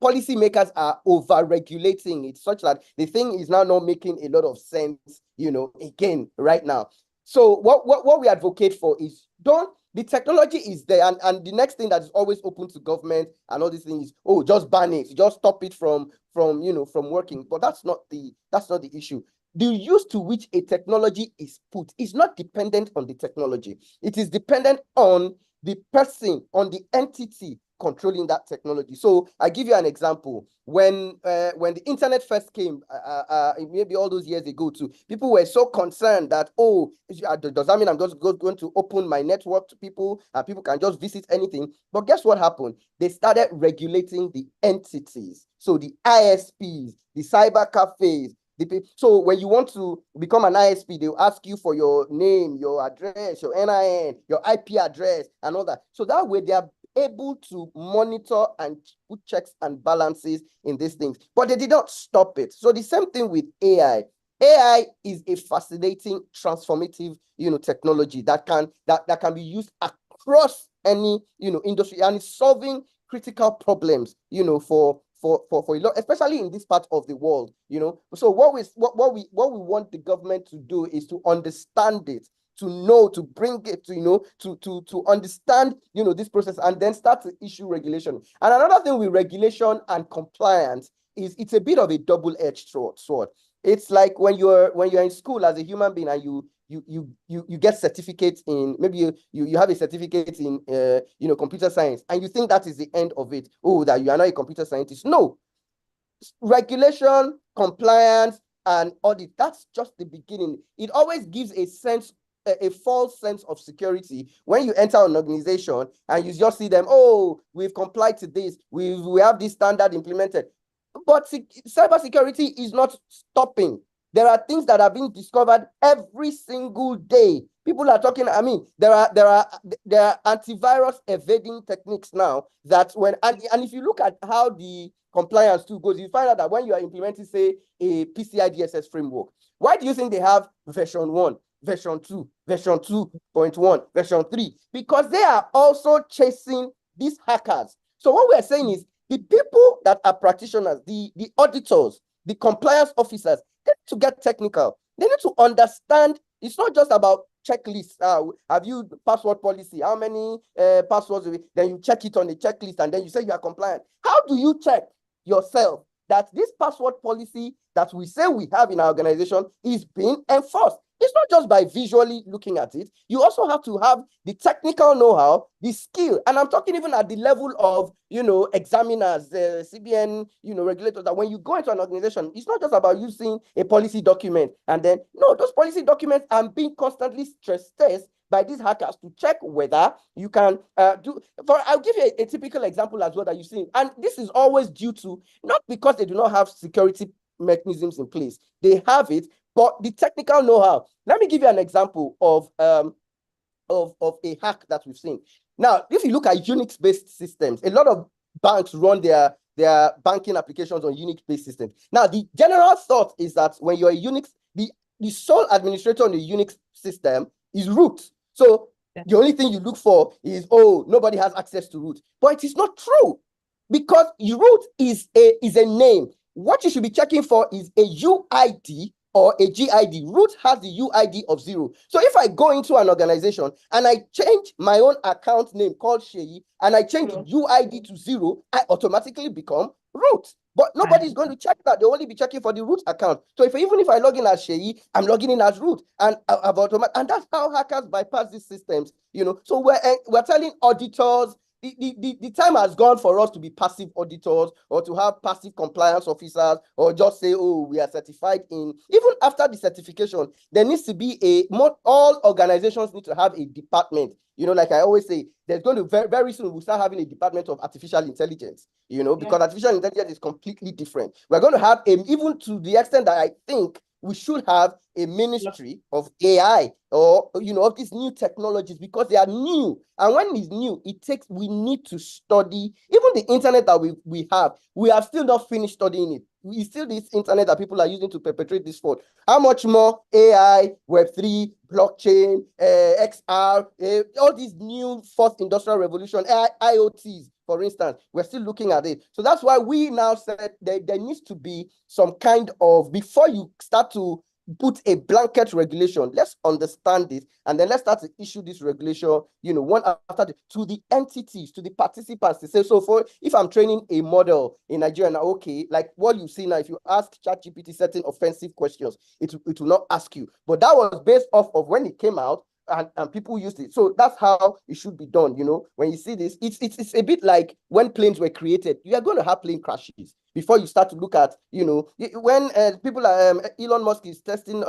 policymakers are over-regulating it such that the thing is now not making a lot of sense, again, right now. So what we advocate for is, the technology is there, and the next thing that is always open to government and all these things is, just ban it, just stop it from working. But that's not the issue. The use to which a technology is put is not dependent on the technology. It is dependent on the person, on the entity controlling that technology. So I give you an example. When the internet first came, maybe all those years ago too, people were so concerned that, does that mean I'm just going to open my network to people and people can just visit anything? But guess what happened? They started regulating the entities. So the ISPs, the cyber cafes. So when you want to become an ISP, they'll ask you for your name, your address, your NIN, your IP address, and all that. So that way they are able to monitor and put checks and balances in these things. But they did not stop it. So the same thing with AI. AI is a fascinating, transformative, technology that can be used across any, industry, and it's solving critical problems, for a lot, especially in this part of the world, So what we want the government to do is to understand it, to know, to bring it to, to understand, this process, and then start to issue regulation. And another thing with regulation and compliance is it's a bit of a double-edged sword. It's like when you're in school as a human being and you get certificates in, maybe you have a certificate in computer science, and you think that is the end of it. Oh, that you are not a computer scientist. No. Regulation, compliance, and audit, that's just the beginning. It always gives a false sense of security when you enter an organization and you just see them, oh, we've complied to this, we have this standard implemented. But cybersecurity is not stopping. There are things that are being discovered every single day. People are talking, I mean, there are antivirus evading techniques now that and if you look at how the compliance tool goes, you find out that when you are implementing, say, a PCI DSS framework, why do you think they have version 1, version 2, version 2.1, version 3? Because they are also chasing these hackers. So what we're saying is the people that are practitioners, the auditors, the compliance officers, they need to get technical. They need to understand it's not just about checklists. Have you password policy? How many passwords? Then you check it on a checklist and then you say you are compliant. How do you check yourself that this password policy that we say we have in our organization is being enforced? It's not just by visually looking at it. You also have to have the technical know-how, the skill. And I'm talking even at the level of, examiners, CBN, regulators, that when you go into an organization, it's not just about using a policy document. And then, no, those policy documents are being constantly stress tested by these hackers to check whether you can I'll give you a typical example as well that you've seen. And this is always due to, not because they do not have security mechanisms in place. They have it, but the technical know-how. Let me give you an example of a hack that we've seen. Now, if you look at Unix-based systems, a lot of banks run their banking applications on Unix-based systems. Now, the general thought is that when you're a Unix, the sole administrator on the Unix system is root. So the only thing you look for is, oh, nobody has access to root. But it is not true, because root is a name. What you should be checking for is a UID or a GID. Root has the UID of 0. So if I go into an organization and I change my own account name called Sheyi and I change UID to 0, I automatically become root. But nobody's going to check that. They'll only be checking for the root account. So even if I log in as Sheyi, I'm logging in as root, and and that's how hackers bypass these systems. So we're telling auditors, the time has gone for us to be passive auditors or to have passive compliance officers or just say, oh, we are certified in. Even after the certification, there needs to be all organizations need to have a department. Like I always say, there's going to very soon we'll start having a department of artificial intelligence, because artificial intelligence is completely different. We're going to have even to the extent that I think we should have a ministry of AI or, of these new technologies, because they are new. And when it's new, we need to study. Even the internet that we have still not finished studying it. It's still this internet that people are using to perpetrate this fraud. How much more AI, Web3, blockchain, XR, all these new fourth industrial revolution, IoTs, for instance, we're still looking at it. So that's why we now said there needs to be some kind of, before you start to put a blanket regulation, let's understand it, and then let's start to issue this regulation, one after to the entities, to the participants, to say, so if I'm training a model in Nigeria now, okay, like what you see now, if you ask ChatGPT certain offensive questions, it will not ask you. But that was based off of when it came out, and people used it. So that's how it should be done. When you see this, it's a bit like when planes were created. You are going to have plane crashes before you start to look at, when people are, Elon Musk is testing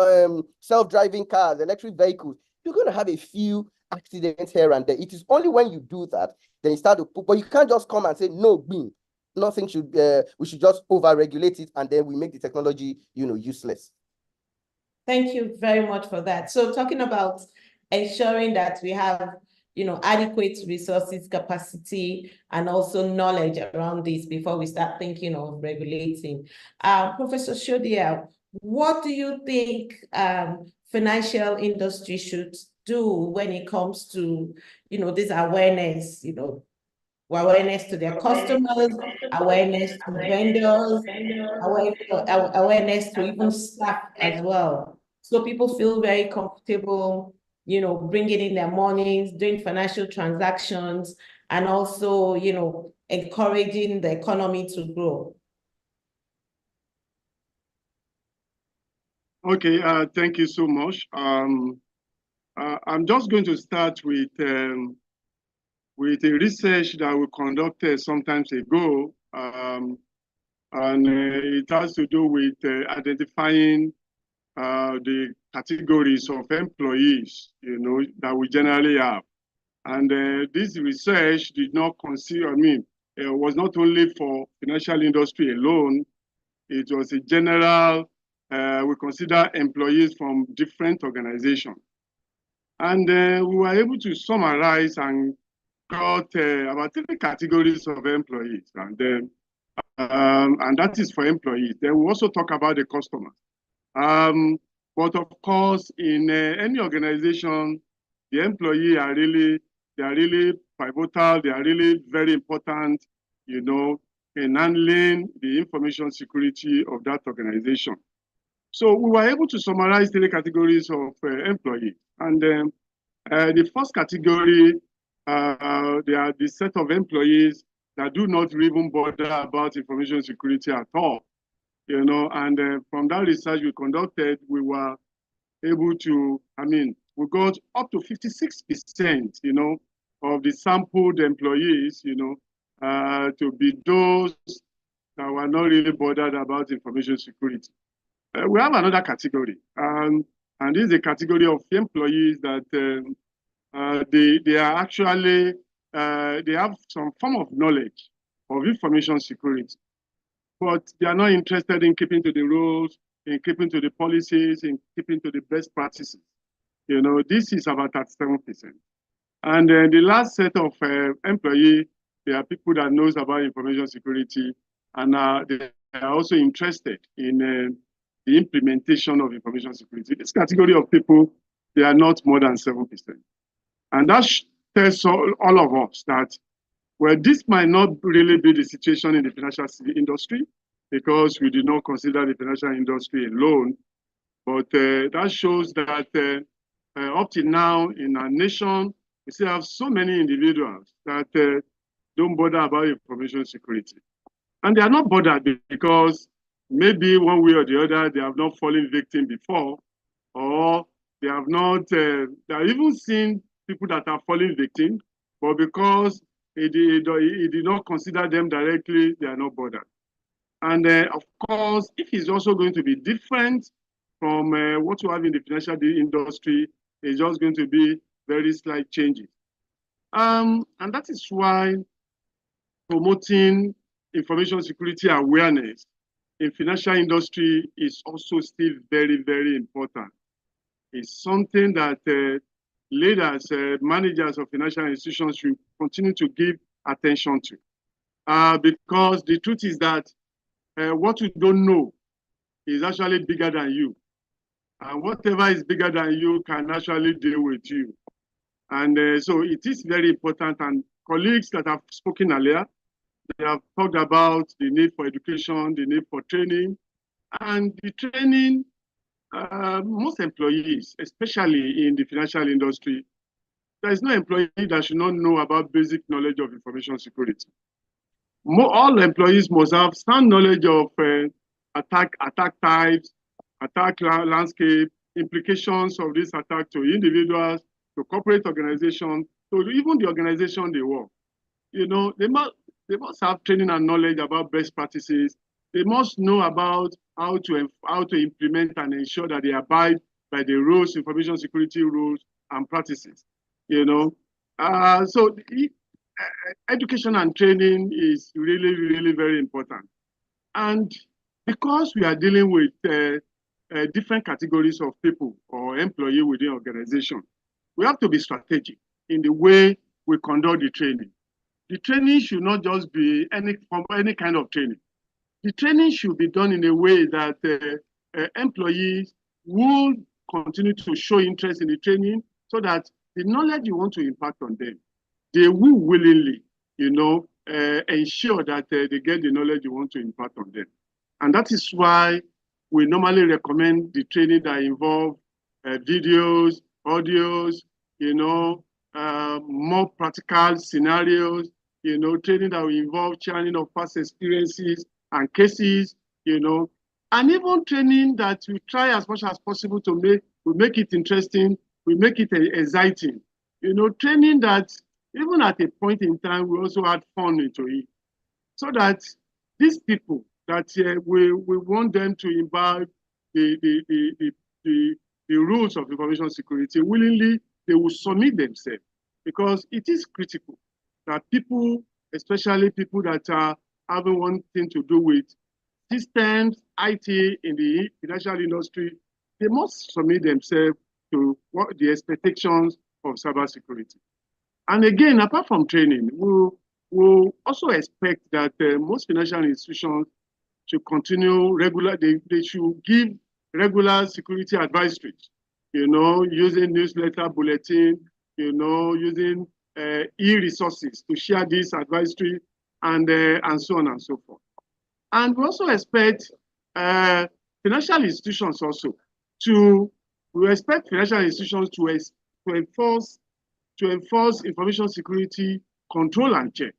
self-driving cars, electric vehicles, you're going to have a few accidents here and there. It is only when you do that, then you start to put, but you can't just come and say, no, boom, nothing should, we should just over-regulate it, and then we make the technology, useless. Thank you very much for that. So talking about ensuring that we have, adequate resources, capacity, and also knowledge around this before we start thinking of regulating. Professor Shodia, what do you think financial industry should do when it comes to, this awareness, awareness to their customers, awareness to vendors, awareness to even staff as well. So people feel very comfortable, bringing in their monies, doing financial transactions, and also, encouraging the economy to grow. Okay, thank you so much. I'm just going to start with a research that we conducted some time ago, and it has to do with identifying the categories of employees, that we generally have. And this research did not consider, it was not only for financial industry alone, it was a general, we consider employees from different organizations. And we were able to summarize and got about 3 categories of employees. And that is for employees. Then we also talk about the customers. But of course, in any organization, the employees they are really pivotal. They are really very important, in handling the information security of that organization. So we were able to summarize 3 categories of employees. And the first category, they are the set of employees that do not even bother about information security at all. And from that research we conducted, we were able to, we got up to 56%, of the sampled employees, to be those that were not really bothered about information security. We have another category, and this is a category of employees that they are actually, they have some form of knowledge of information security, but they are not interested in keeping to the rules, in keeping to the policies, in keeping to the best practices. This is about 37%. And then the last set of employees, they are people that knows about information security, and they are also interested in the implementation of information security. This category of people, they are not more than 7%. And that tells all of us that, well, this might not really be the situation in the financial industry, because we did not consider the financial industry alone. But that shows that up to now in our nation, we still have so many individuals that don't bother about information security. And they are not bothered because maybe one way or the other, they have not fallen victim before, or they have not, they have even seen people that are falling victim, but because he did not consider them directly, they are not bothered. And of course, if it's also going to be different from what you have in the financial industry, it's just going to be very slight changes. And that is why promoting information security awareness in financial industry is also still very, very important. It's something that leaders, managers of financial institutions should continue to give attention to. Because the truth is that what you don't know is actually bigger than you. And whatever is bigger than you can actually deal with you. And so it is very important. And colleagues that have spoken earlier, they have talked about the need for education, the need for training. And the training, most employees, especially in the financial industry, there is no employee that should not know about basic knowledge of information security. All employees must have some knowledge of attack types, attack landscape, implications of this attack to individuals, to corporate organizations, to even the organization they work. They must have training and knowledge about best practices. They must know about how to implement and ensure that they abide by the rules, information security rules and practices. So education and training is really, really very important. And because we are dealing with different categories of people or employees within organization, we have to be strategic in the way we conduct the training. The training should not just be any kind of training. The training should be done in a way that employees will continue to show interest in the training so that the knowledge you want to impart on them, they will willingly, ensure that they get the knowledge you want to impart on them. And that is why we normally recommend the training that involve videos, audios, more practical scenarios, training that will involve sharing of past experiences and cases, and even training that we try as much as possible to make it interesting, we make it exciting, training that even at a point in time, we also add fun into it, so that these people that we want them to imbibe the rules of information security willingly, they will submit themselves, because it is critical that people, especially people that are having one thing to do with systems, IT in the financial industry, they must submit themselves to what the expectations of cybersecurity. And again, apart from training, we'll also expect that most financial institutions should continue they should give regular security advisories, using newsletter, bulletin, using e-resources to share this advisory and so on and so forth. And we also expect financial institutions also we expect financial institutions to enforce information security control and check.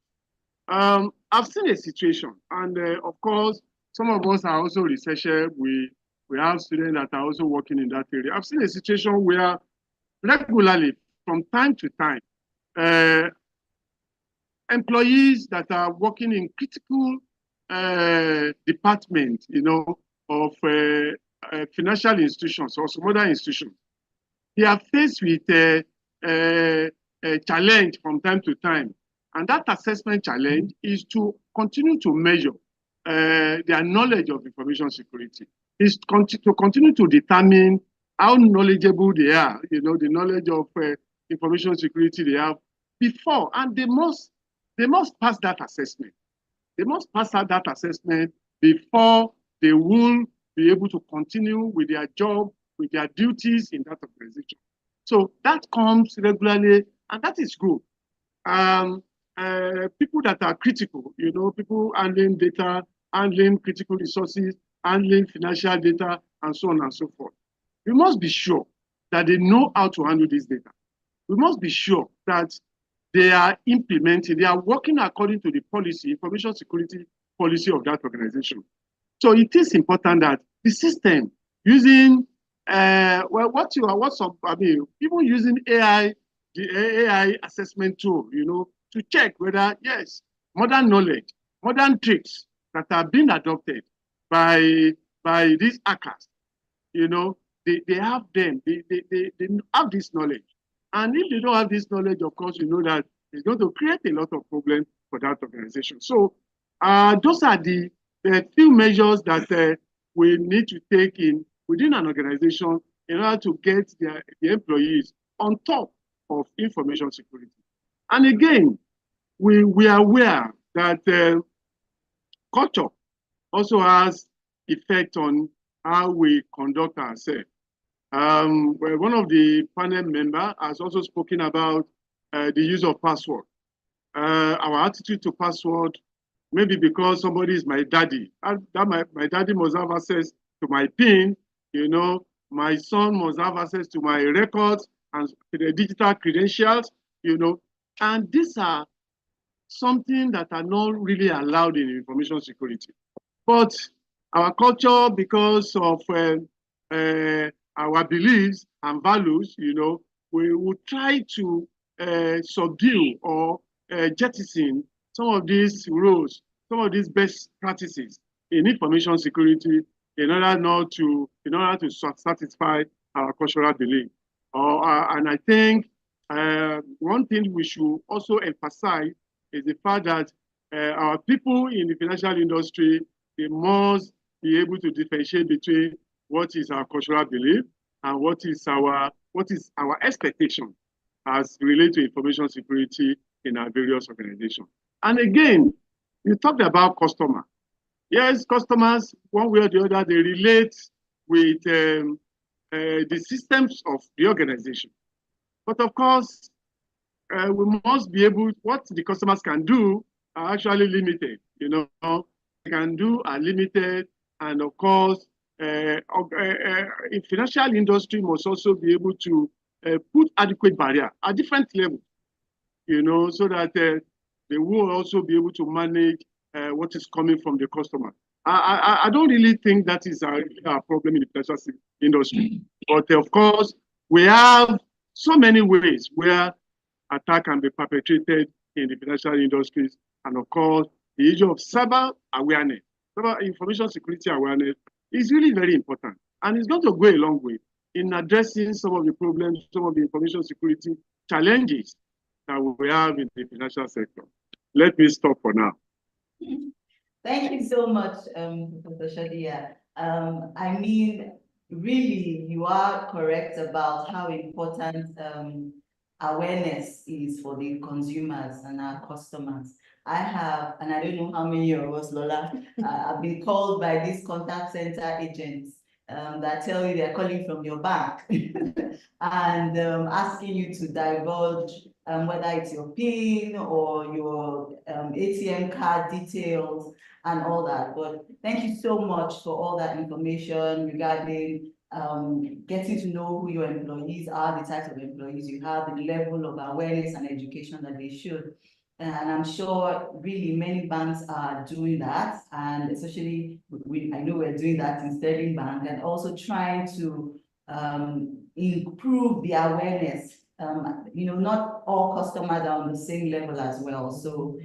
I've seen a situation, and of course, some of us are also researchers. We have students that are also working in that area. I've seen a situation where regularly, from time to time, employees that are working in critical departments, of financial institutions or some other institutions, they are faced with a challenge from time to time. And that assessment challenge is to continue to measure their knowledge of information security, is to continue to determine how knowledgeable they are, the knowledge of information security they have before, and they must pass that assessment. They must pass that assessment before they will be able to continue with their job, with their duties in that organization. So that comes regularly, and that is good. People that are critical, people handling data, handling critical resources, handling financial data, and so on and so forth. We must be sure that they know how to handle this data. We must be sure that they are working according to the policy, information security policy of that organization. So it is important that the system using even using AI, the AI assessment tool, to check whether, yes, modern knowledge, modern tricks that are being adopted by these hackers, they have them, they have this knowledge. And if they don't have this knowledge, of course, that it's going to create a lot of problems for that organization. So those are the few measures that we need to take within an organization in order to get the employees on top of information security. And again, we are aware that culture also has effect on how we conduct ourselves. Well, one of the panel members has also spoken about the use of password. Our attitude to password, maybe because somebody is my daddy, my daddy must have access to my PIN, my son must have access to my records and to the digital credentials, and these are something that are not really allowed in information security. But our culture, because of our beliefs and values, we will try to subdue or jettison some of these rules, some of these best practices in information security in order to satisfy our cultural belief. And I think one thing we should also emphasize is the fact that our people in the financial industry, they must be able to differentiate between what is our cultural belief and what is our expectation as related to information security in our various organizations. And again, you talked about customer. Yes, customers, one way or the other, they relate with the systems of the organization. But of course, we must be able, what the customers can do are actually limited. You know, they can do are limited, and of course, in financial industry must also be able to put adequate barrier at different levels, you know, so that they will also be able to manage what is coming from the customer. I don't really think that is a problem in the financial industry, but of course, we have so many ways where attack can be perpetrated in the financial industries, and of course, the issue of cyber awareness, cyber information security awareness is really very important, and it's going to go a long way in addressing some of the problems, some of the information security challenges that we have in the financial sector. Let me stop for now. Thank you so much, Professor Shadia. I mean, really, you are correct about how important awareness is for the consumers and our customers. I have, and I don't know how many of us, Lola, have been called by these contact center agents that tell you they're calling from your bank and asking you to divulge whether it's your PIN or your ATM card details and all that. But thank you so much for all that information regarding getting to know who your employees are, the types of employees you have, the level of awareness and education that they should. And I'm sure really many banks are doing that. And especially, I know we're doing that in Sterling Bank, and also trying to improve the awareness. You know, not all customers are on the same level as well. So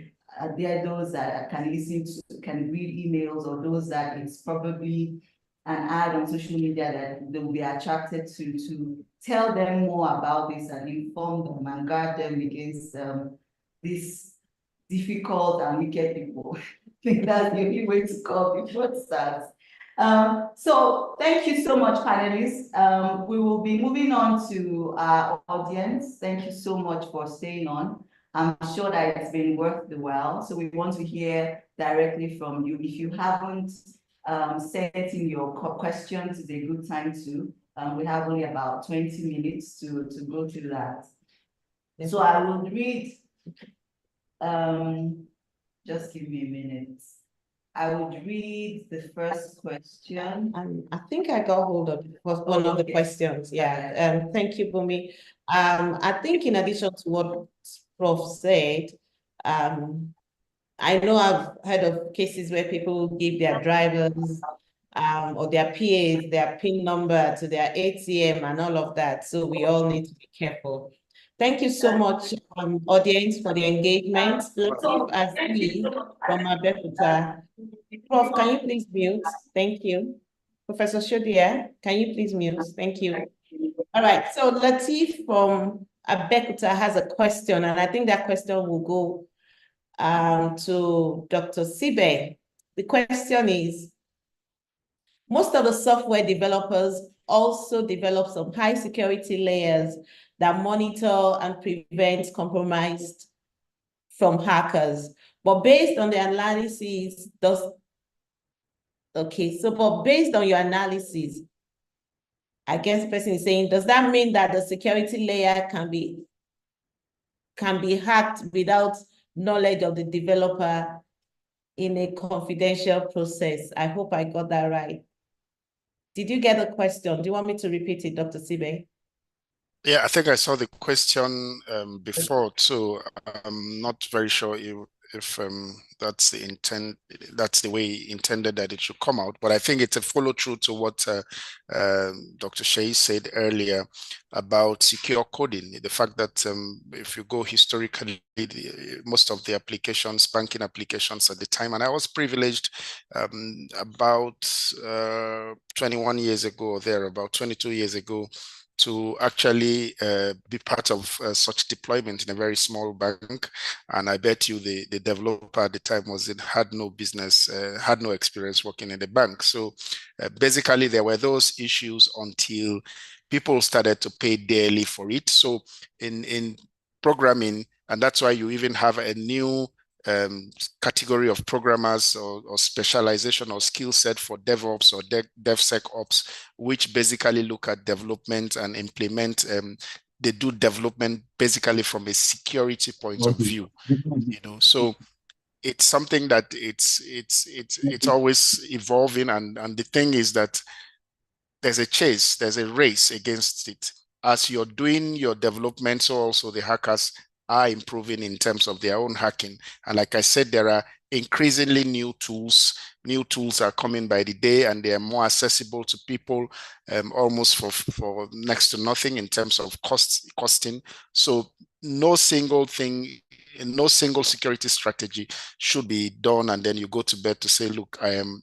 there are those that can listen to, can read emails, or those that it's probably an ad on social media that they will be attracted to tell them more about this and inform them and guard them against this difficult and wicked people. I think that's the only way to call before it starts. So thank you so much, panelists. We will be moving on to our audience. Thank you so much for staying on. I'm sure that it's been worth the while. So we want to hear directly from you. If you haven't sent in your questions, it's a good time to. We have only about 20 minutes to go through that. So I will read, just give me a minute. I would read the first question. I think I got hold of one of the questions. Yeah. Thank you, Bumi. I think in addition to what Prof said, I know I've heard of cases where people give their drivers or their PAs their PIN number to their ATM and all of that. So we all need to be careful. Thank you so much, audience, for the engagement. Latif Aziz from Abeokuta. Prof, can you please mute? Thank you. Professor Shadia, can you please mute? Thank you. All right, so Latif from Abeokuta has a question, and I think that question will go to Dr. Sibe. The question is, most of the software developers also develop some high security layers that monitor and prevent compromise from hackers. But based on the analysis, but based on your analysis, I guess the person is saying, does that mean that the security layer can be hacked without knowledge of the developer in a confidential process? I hope I got that right. Did you get the question? Do you want me to repeat it, Dr. Sibe? Yeah, I think I saw the question before too. I'm not very sure if that's the intent, that's the way he intended that it should come out. But I think it's a follow through to what Dr. Shea said earlier about secure coding. The fact that if you go historically, most of the applications, banking applications at the time, and I was privileged about 21 years ago, or there about 22 years ago, to actually be part of such deployment in a very small bank. And I bet you the developer at the time had no business, had no experience working in the bank. So basically there were those issues until people started to pay dearly for it. So in programming, and that's why you even have a new category of programmers or specialization or skill set for DevOps or DevSecOps, which basically look at development and implement. They do development basically from a security point of view, So it's something that it's always evolving, and the thing is that there's a race against it. As you're doing your development, so also the hackers are improving in terms of their own hacking. And like I said, there are increasingly new tools. New tools are coming by the day, and they are more accessible to people, almost for next to nothing in terms of costing. So no single no single security strategy should be done and then you go to bed to say, look, I'm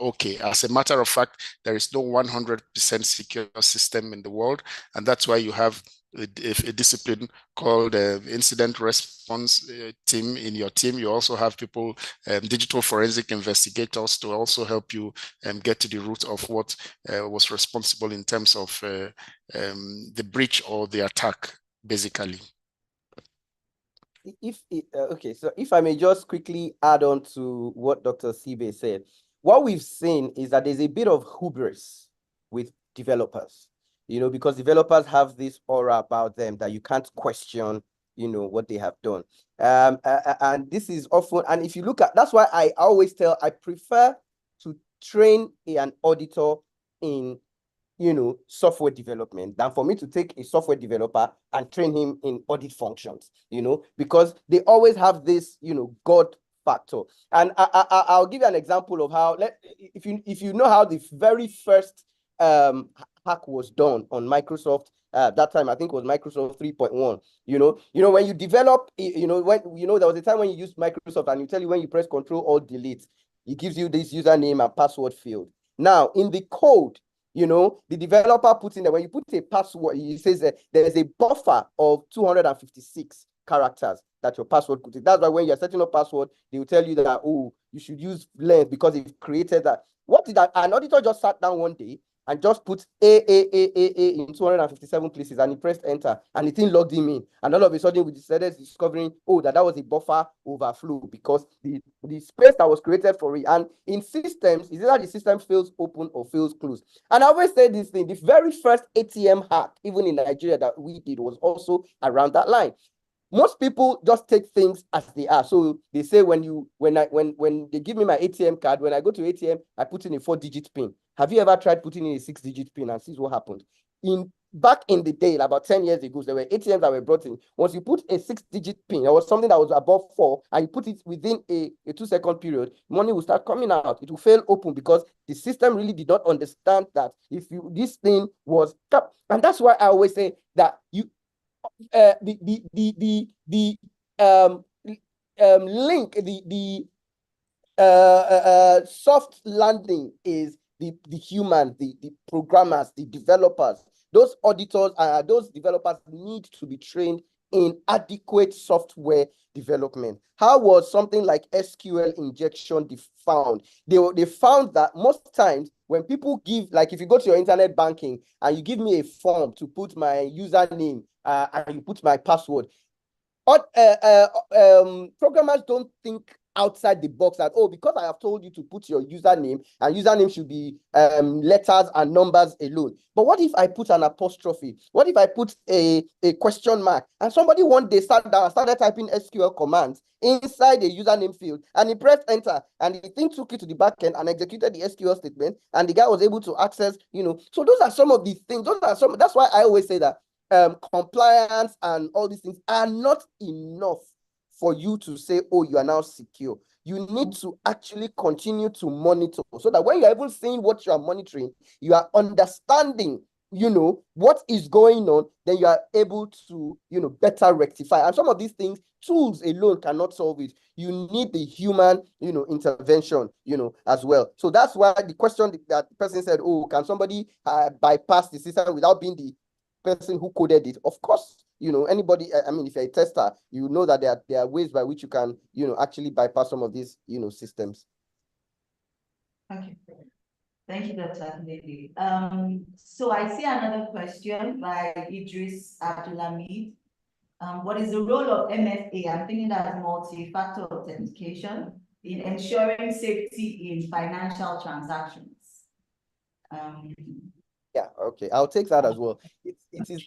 okay. As a matter of fact, there is no 100% secure system in the world, and that's why you have a discipline called incident response team in your team. You also have people, digital forensic investigators, to also help you get to the root of what was responsible in terms of the breach or the attack, basically. Okay, so if I may just quickly add on to what Dr. Sibe said, what we've seen is that there's a bit of hubris with developers, because developers have this aura about them that you can't question, what they have done. And this is often, and if you look at, that's why I always tell, I prefer to train an auditor in software development than for me to take a software developer and train him in audit functions, because they always have this, God factor. And I'll give you an example of how, if you know how the very first hack was done on Microsoft, that time I think it was Microsoft 3.1. When you develop, when there was a time when you used Microsoft and you tell you when you press Control-Alt-Delete, it gives you this username and password field. Now in the code, the developer puts in there, when you put a password, it says that there's a buffer of 256 characters that your password could take. That's why when you're setting up password, they will tell you that, oh, you should use length because it created that. What did that? An auditor just sat down one day and just put A in 257 places, and he pressed enter, and the thing logged him in. And all of a sudden, we started discovering, that was a buffer overflow because the space that was created for it. And in systems, is either the system fails open or fails closed. And I always say this thing: the very first ATM hack, even in Nigeria, that we did was also around that line. Most people just take things as they are. So they say when they give me my ATM card, when I go to ATM, I put in a 4-digit PIN. Have you ever tried putting in a 6-digit PIN and see what happened? Back in the day, about 10 years ago, there were ATMs that were brought in. Once you put a 6-digit PIN, there was something that was above 4, and you put it within a 2-second period, money will start coming out. It will fail open because the system really did not understand that this thing was tapped. And that's why I always say that link, soft landing is the human, the programmers, the developers. Those auditors, those developers need to be trained in adequate software development. How was something like SQL injection found? They found that most times when people give, like if you go to your internet banking and you give me a form to put my username and you put my password, programmers don't think outside the box that, because I have told you to put your username, and username should be letters and numbers alone. But what if I put an apostrophe? What if I put a question mark? And somebody one day sat down and started typing SQL commands inside the username field, and he pressed enter, and the thing took it to the back end and executed the SQL statement, and the guy was able to access, So those are some of the things. That's why I always say that compliance and all these things are not enough for you to say, you are now secure. You need to actually continue to monitor so that when you're even seeing what you are monitoring, you are understanding, what is going on, then you are able to, better rectify. And some of these things, tools alone cannot solve it. You need the human, intervention, as well. So that's why the question that the person said, can somebody bypass the system without being the person who coded it? Of course, anybody, if you're a tester, you know that there are ways by which you can, actually bypass some of these, systems. Okay. Thank you, Dr. Adeleke. So I see another question by Idris Abdulhamid. What is the role of MFA? I'm thinking that's multi-factor authentication in ensuring safety in financial transactions. Yeah, okay, I'll take that as well. It is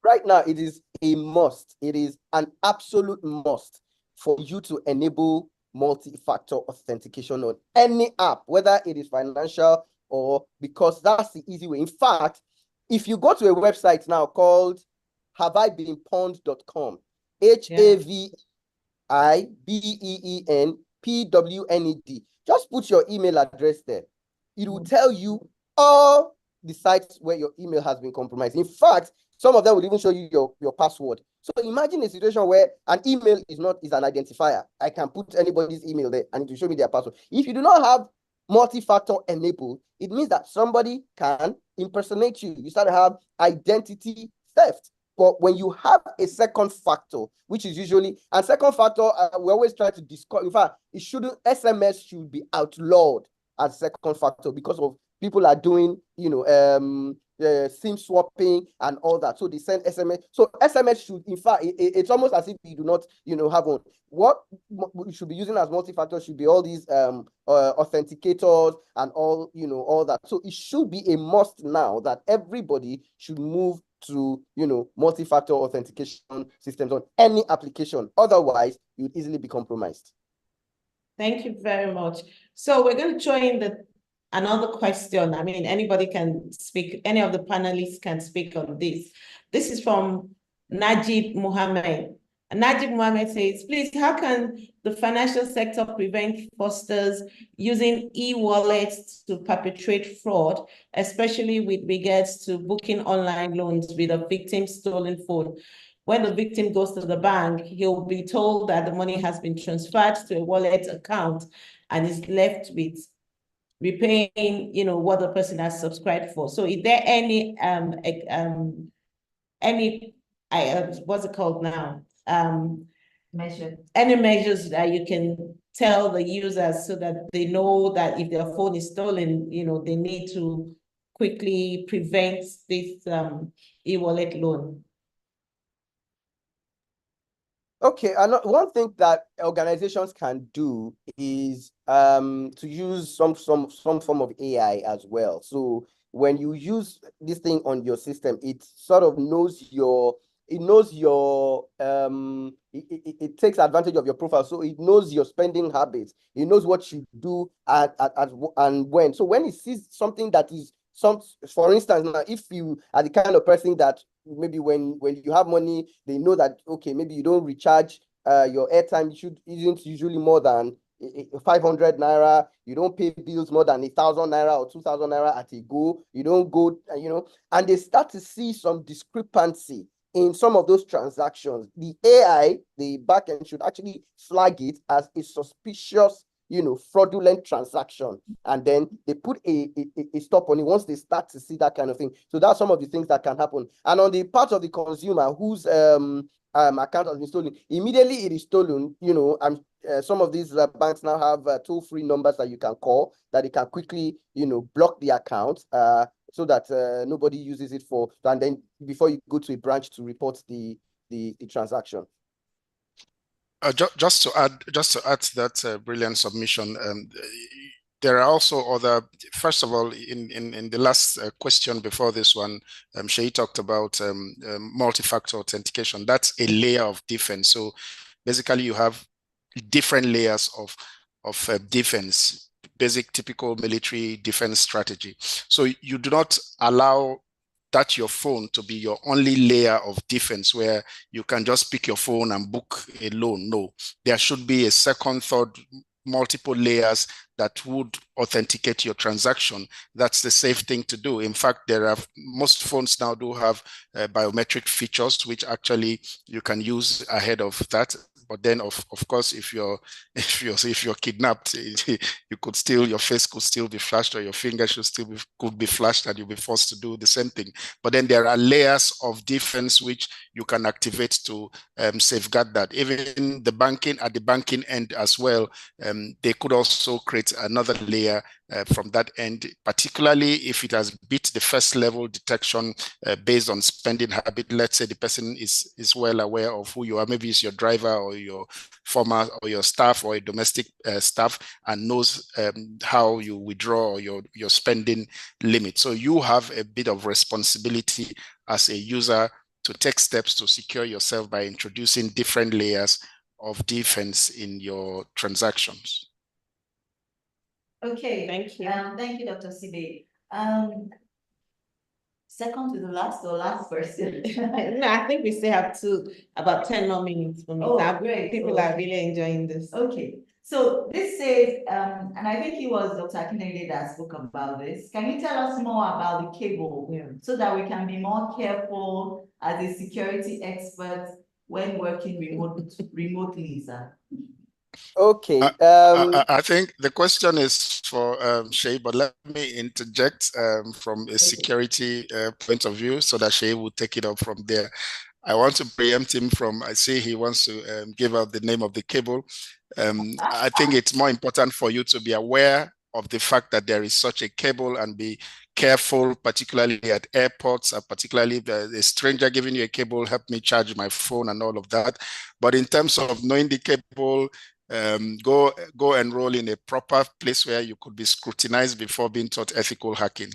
right now, it is a must. It is an absolute must for you to enable multi-factor authentication on any app, whether it is financial or, because that's the easy way. In fact, if you go to a website now called haveibeenpwned.com, HAVIBEENPWNED, just put your email address there. It will tell you all the sites where your email has been compromised. In fact, some of them will even show you your password. So imagine a situation where an email is an identifier. I can put anybody's email there and it will show me their password. If you do not have multi-factor enabled, it means that somebody can impersonate you. You start to have identity theft. But when you have a second factor, which is usually, and second factor, we always try to discuss. In fact, SMS should be outlawed as second factor, because of people are doing, SIM swapping and all that. So they send SMS. So SMS should, in fact, it's almost as if you do not, have one. What you should be using as multi-factor should be all these authenticators and all, all that. So it should be a must now that everybody should move to, multi-factor authentication systems on any application. Otherwise, you would easily be compromised. Thank you very much. So we're going to throw in another question. I mean, anybody can speak, any of the panelists can speak on this. This is from Najib Mohammed. Najib Mohammed says, please, how can the financial sector prevent fraudsters using e-wallets to perpetrate fraud, especially with regards to booking online loans with a victim's stolen phone? When the victim goes to the bank, he'll be told that the money has been transferred to a wallet account and is left with repaying, what the person has subscribed for. So is there any what's it called now? Any measures that you can tell the users so that they know that if their phone is stolen, they need to quickly prevent this e-wallet loan? Okay, and one thing that organizations can do is to use some form of AI as well. So when you use this thing on your system, it sort of knows it takes advantage of your profile. So it knows your spending habits. It knows what you do and when. So when it sees something that is for instance, now, if you are the kind of person that maybe when you have money, they know that, okay, maybe you don't recharge your airtime, isn't usually more than 500 naira. You don't pay bills more than 1,000 naira or 2,000 naira at a go. You don't go, and they start to see some discrepancy in some of those transactions. The AI, the backend, should actually flag it as a suspicious, fraudulent transaction, and then they put a stop on it once they start to see that kind of thing. So that's some of the things that can happen. And on the part of the consumer whose account has been stolen, immediately it is stolen. Some of these banks now have toll-free numbers that you can call, that it can quickly, block the account, so that nobody uses it and then before you go to a branch to report the transaction. Just to add to that brilliant submission, there are also other. First of all, in the last question before this one, Shay talked about multi-factor authentication. That's a layer of defense. So basically, you have different layers of defense, basic typical military defense strategy. So you do not allow that your phone to be your only layer of defense where you can just pick your phone and book a loan. No, there should be a second, third, multiple layers that would authenticate your transaction. That's the safe thing to do. In fact, most phones now do have biometric features, which actually you can use ahead of that. But then of course, if you're kidnapped, you could still, your face could still be flashed, or your finger could be flashed, and you'll be forced to do the same thing. But then there are layers of defense which you can activate to safeguard that. Even the banking, at the banking end as well, they could also create another layer from that end, particularly if it has beat the first level detection based on spending habit. Let's say the person is well aware of who you are, maybe it's your driver or your former or your staff or a domestic staff, and knows how you withdraw your spending limit. So you have a bit of responsibility as a user to take steps to secure yourself by introducing different layers of defense in your transactions. Okay, Thank you. thank you, Dr. Sibe. Second to the last or last person? No, I think we still have about 10 more minutes for me. Oh, Now, great. people are really enjoying this. Okay, so this says, and I think it was Dr. Akinele that spoke about this. Can you tell us more about the cable so that we can be more careful as a security expert when working remotely, sir? Okay. I think the question is for Shay, but let me interject from a security point of view so that Shay will take it up from there. I want to preempt him I see he wants to give out the name of the cable. I think it's more important for you to be aware of the fact that there is such a cable and be careful, particularly at airports, particularly if a stranger giving you a cable, help me charge my phone and all of that. But in terms of knowing the cable, go enroll in a proper place where you could be scrutinized before being taught ethical hacking.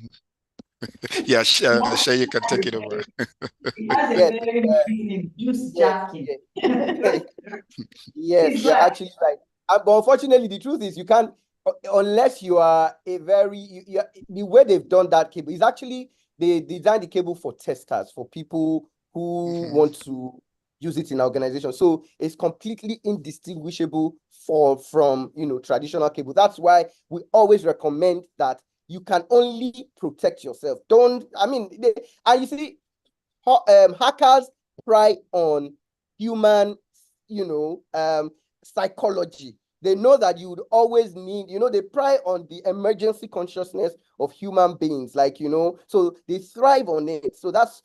Yeah, Shay, you can take it over. It has a very meaning, juice jacking. Yes, you're actually right. But unfortunately, the truth is you can't, unless you are a very, the way they've done that cable is actually, they designed the cable for testers, for people who want to use it in organizations. So it's completely indistinguishable from traditional cable. That's why we always recommend that you can only protect yourself. And you see, hackers pry on human, psychology. They know that you would always need, they pry on the emergency consciousness of human beings, so they thrive on it. So that's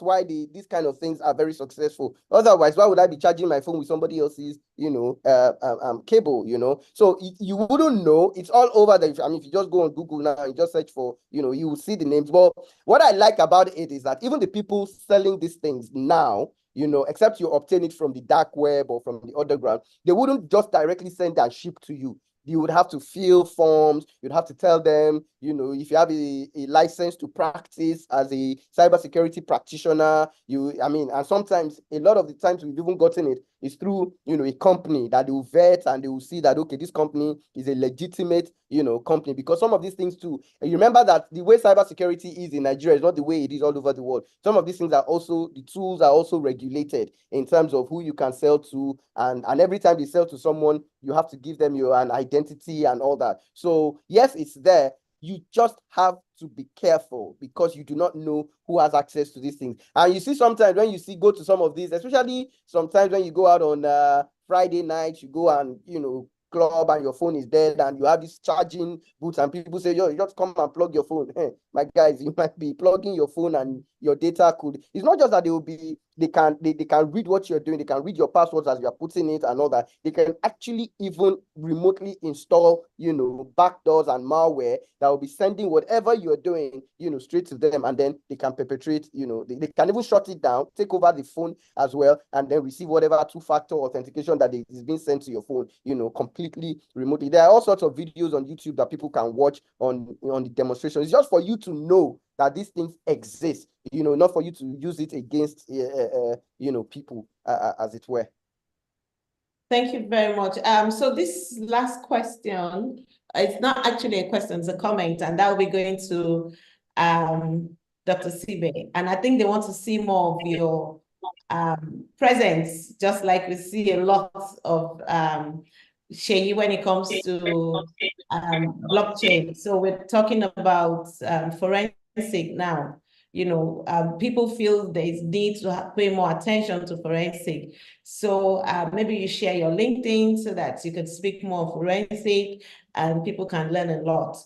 why these kind of things are very successful. Otherwise, why would I be charging my phone with somebody else's, cable, So you wouldn't know. It's all over if you just go on Google now and just search for, you will see the names. But what I like about it is that even the people selling these things now, except you obtain it from the dark web or from the underground, they wouldn't just directly send and ship to you. You would have to fill forms. You'd have to tell them, if you have a license to practice as a cybersecurity practitioner, and sometimes, a lot of the times we've even gotten it is through, a company that they will vet and they will see that, okay, this company is a legitimate, company, because some of these things too, and you remember that the way cybersecurity is in Nigeria is not the way it is all over the world. Some of these things are also, the tools are also regulated in terms of who you can sell to, and every time you sell to someone, you have to give them an identity and all that. So yes, it's there. You just have to be careful because you do not know who has access to these things. And you see sometimes when you go to some of these, especially sometimes when you go out on Friday night, you go and, club and your phone is dead and you have this charging booth and people say, yo, you just come and plug your phone. Hey, my guys, you might be plugging your phone and your data it's not just that they can read what you're doing, they can read your passwords as you're putting it and all that. They can actually even remotely install, backdoors and malware that will be sending whatever you're doing, straight to them, and then they can perpetrate, they can even shut it down, take over the phone as well, and then receive whatever two-factor authentication that is being sent to your phone, completely remotely. There are all sorts of videos on YouTube that people can watch on the demonstration. It's just for you to know that these things exist, not for you to use it against, people, as it were. Thank you very much. So this last question, it's not actually a question, it's a comment, and that will be going to Dr. Sibe. And I think they want to see more of your presence, just like we see a lot of Sheyi when it comes to blockchain. So we're talking about forensic now. people feel there is need to pay more attention to forensic. So maybe you share your LinkedIn so that you can speak more forensic and people can learn a lot.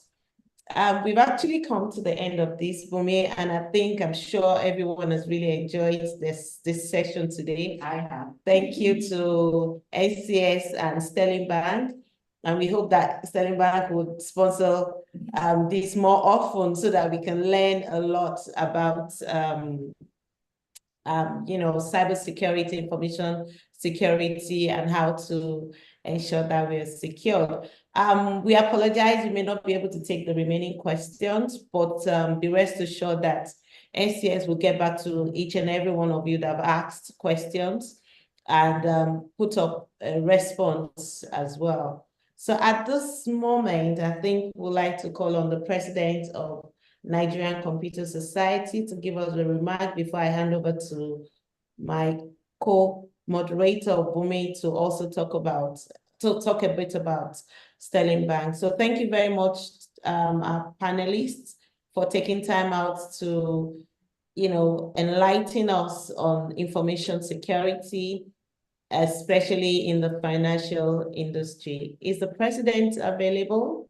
We've actually come to the end of this, Bumi, and I'm sure everyone has really enjoyed this session today. I have. Thank you to SCS and Sterling Bank, and we hope that Sterling Bank would sponsor this more often so that we can learn a lot about cybersecurity, information security, and how to ensure that we're secure. We apologize, we may not be able to take the remaining questions, but be rest assured that SCS will get back to each and every one of you that have asked questions and put up a response as well. So at this moment, I think we'd like to call on the president of Nigerian Computer Society to give us a remark before I hand over to my co-moderator, Bumi, to also talk a bit about Sterling Bank. So thank you very much, our panelists, for taking time out to, enlighten us on information security, especially in the financial industry. Is the president available?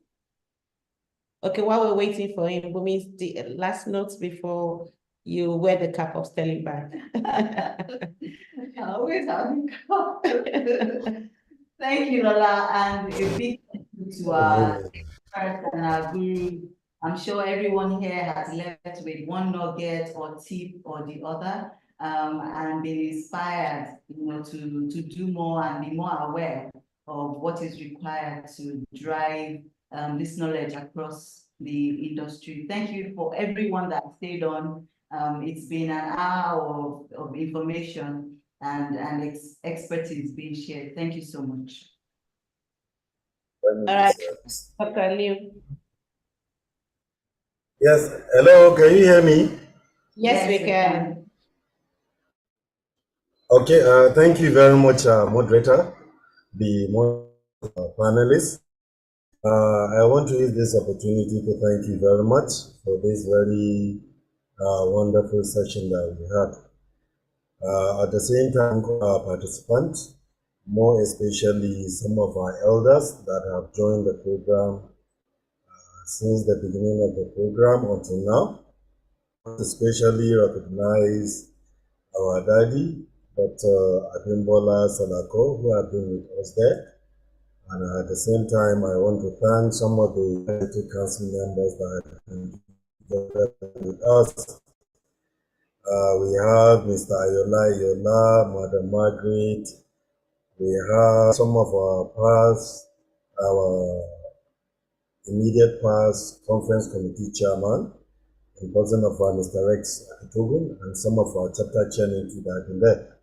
Okay, while we're waiting for him, Bumi, the last notes before you wear the cap of Sterling Bank. Always having cup. Thank you, Lola, and a big thank you to our experts and our guru. I'm sure everyone here has left with one nugget or tip or the other, and been inspired, to do more and be more aware of what is required to drive this knowledge across the industry. Thank you for everyone that stayed on. It's been an hour of information and expertise being shared. Thank you so much. All right, Dr. Liu. Yes, hello, can you hear me? Yes, we can. Okay, thank you very much, moderator, the panelists. I want to use this opportunity to thank you very much for this very wonderful session that we had. At the same time, our participants, more especially some of our elders that have joined the program since the beginning of the program until now, especially recognize our daddy, Dr. Abimbola Salako, who have been with us there. And at the same time, I want to thank some of the executive council members that have been together with us. We have Mr. Ayola, Madam Margaret. We have some of our immediate past conference committee chairman, in person of Mr. Rex Akitogun, and some of our chapter chairmen that have been there.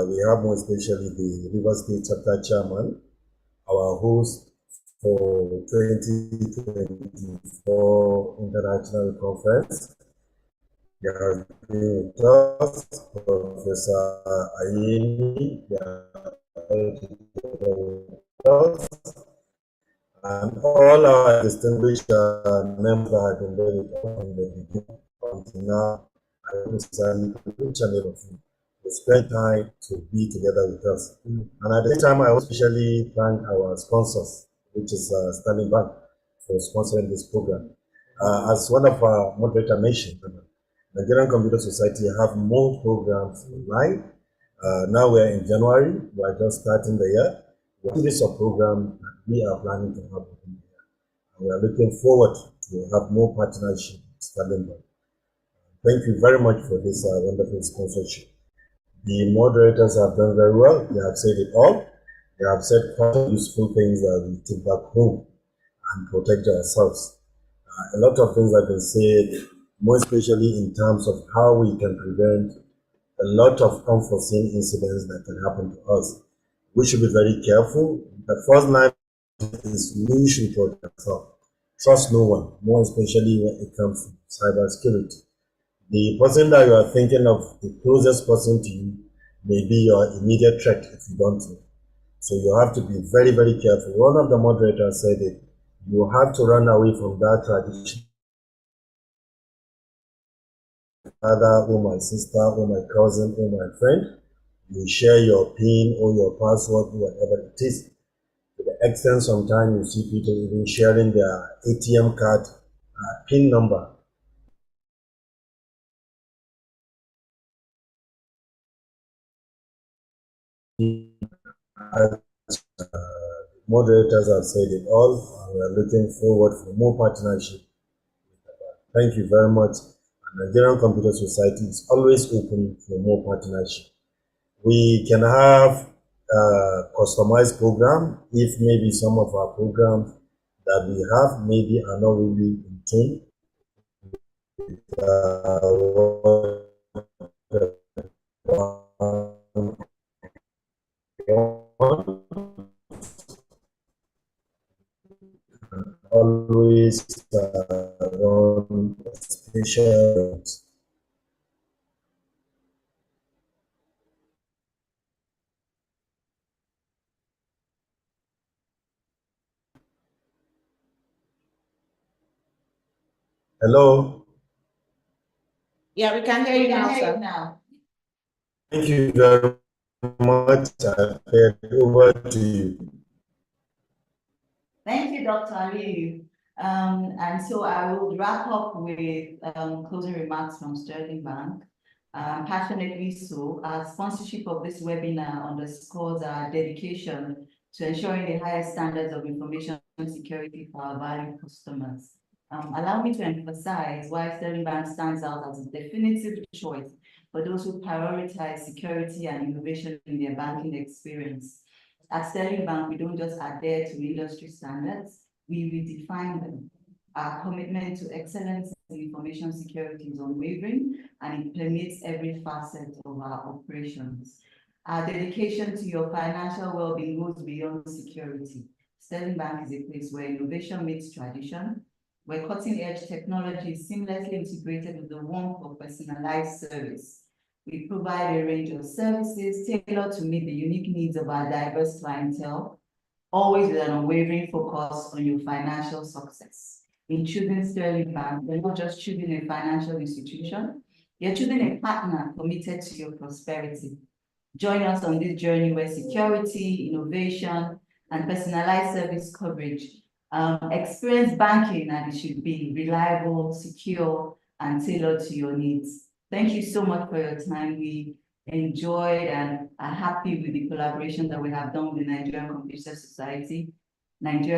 We have more especially the Rivers State chapter chairman, our host for 2024 International Conference. They have been with us, Professor Ayeni, and all our distinguished members that have been there with us from the beginning until now. I want to thank each and every of you to spend time to be together with us. And at the same time, I also especially thank our sponsors, which is Sterling Bank, for sponsoring this program. As one of our moderator mentioned, Nigerian Computer Society have more programs online. Now we're in January, we're just starting the year. This is a program that we are planning to have in the year. And we are looking forward to have more partnership with Sterling Bank. Thank you very much for this wonderful sponsorship. The moderators have done very well. They have said it all. They have said quite useful things that we take back home and protect ourselves. A lot of things have been said, more especially in terms of how we can prevent a lot of unforeseen incidents that can happen to us. We should be very careful. The first line is we should protect ourselves. Trust no one, more especially when it comes to cybersecurity. The person that you are thinking of, the closest person to you, may be your immediate threat if you don't know. So you have to be very, very careful. One of the moderators said it, you have to run away from that tradition brother or my sister or my cousin or my friend, you share your PIN or your password, whatever it is. To the extent sometimes you see people even sharing their ATM card PIN number. As moderators have said it all, we are looking forward for more partnership. Thank you very much. Nigerian Computer Society is always open for more partnership. We can have a customized program if maybe some of our programs that we have maybe are not really in tune always run special. Hello. Yeah, we can hear you now, sir. Thank you very much. I hand over to you. Thank you, Dr. Aliyu. And so I will wrap up with closing remarks from Sterling Bank. Passionately so, our sponsorship of this webinar underscores our dedication to ensuring the highest standards of information security for our valued customers. Allow me to emphasize why Sterling Bank stands out as a definitive choice for those who prioritize security and innovation in their banking experience. At Sterling Bank, we don't just adhere to industry standards, we redefine them. Our commitment to excellence in information security is unwavering, and it permeates every facet of our operations. Our dedication to your financial well-being goes beyond security. Sterling Bank is a place where innovation meets tradition, where cutting-edge technology is seamlessly integrated with the warmth of personalized service. We provide a range of services tailored to meet the unique needs of our diverse clientele, always with an unwavering focus on your financial success. In choosing Sterling Bank, you're not just choosing a financial institution, you're choosing a partner committed to your prosperity. Join us on this journey where security, innovation, and personalized service coverage experience banking as it should be, reliable, secure, and tailored to your needs. Thank you so much for your time. We enjoyed and are happy with the collaboration that we have done with the Nigerian Computer Society. Kindly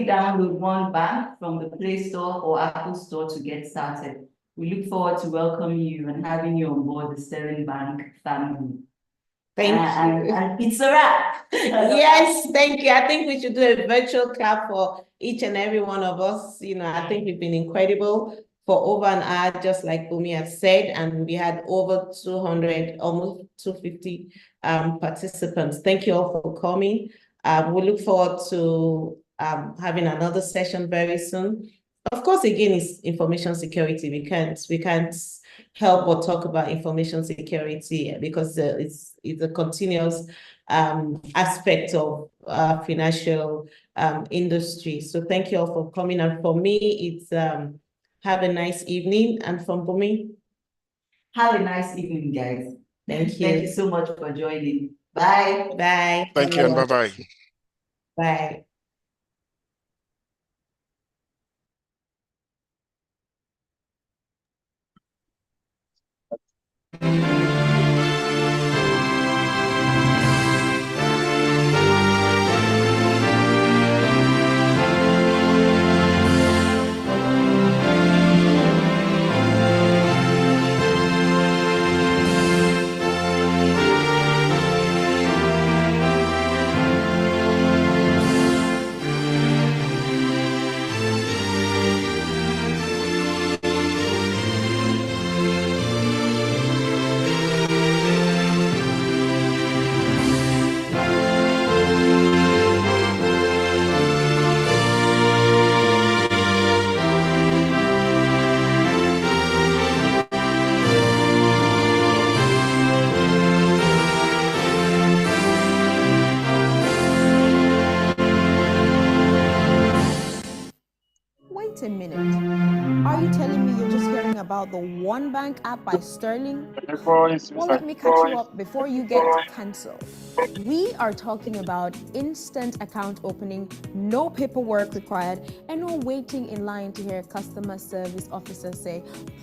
download One Bank from the Play Store or Apple Store to get started. We look forward to welcoming you and having you on board the Sterling Bank family. Thank you. And it's a wrap. Yes, thank you. I think we should do a virtual clap for each and every one of us. You know, I think we've been incredible for over an hour, just like Bumi has said, and we had over 200, almost 250 participants. Thank you all for coming. We look forward to having another session very soon. Of course, again, it's information security. We can't help but talk about information security because it's a continuous aspect of financial industry. So thank you all for coming. And for me, it's have a nice evening. And from Bumi, have a nice evening, guys. Thank you. Thank you so much for joining. Bye. Bye. Thank you and bye-bye. Bye. about the One Bank app by Sterling? Well, let me catch you up before you get cancelled. We are talking about instant account opening, no paperwork required, and no waiting in line to hear a customer service officer say,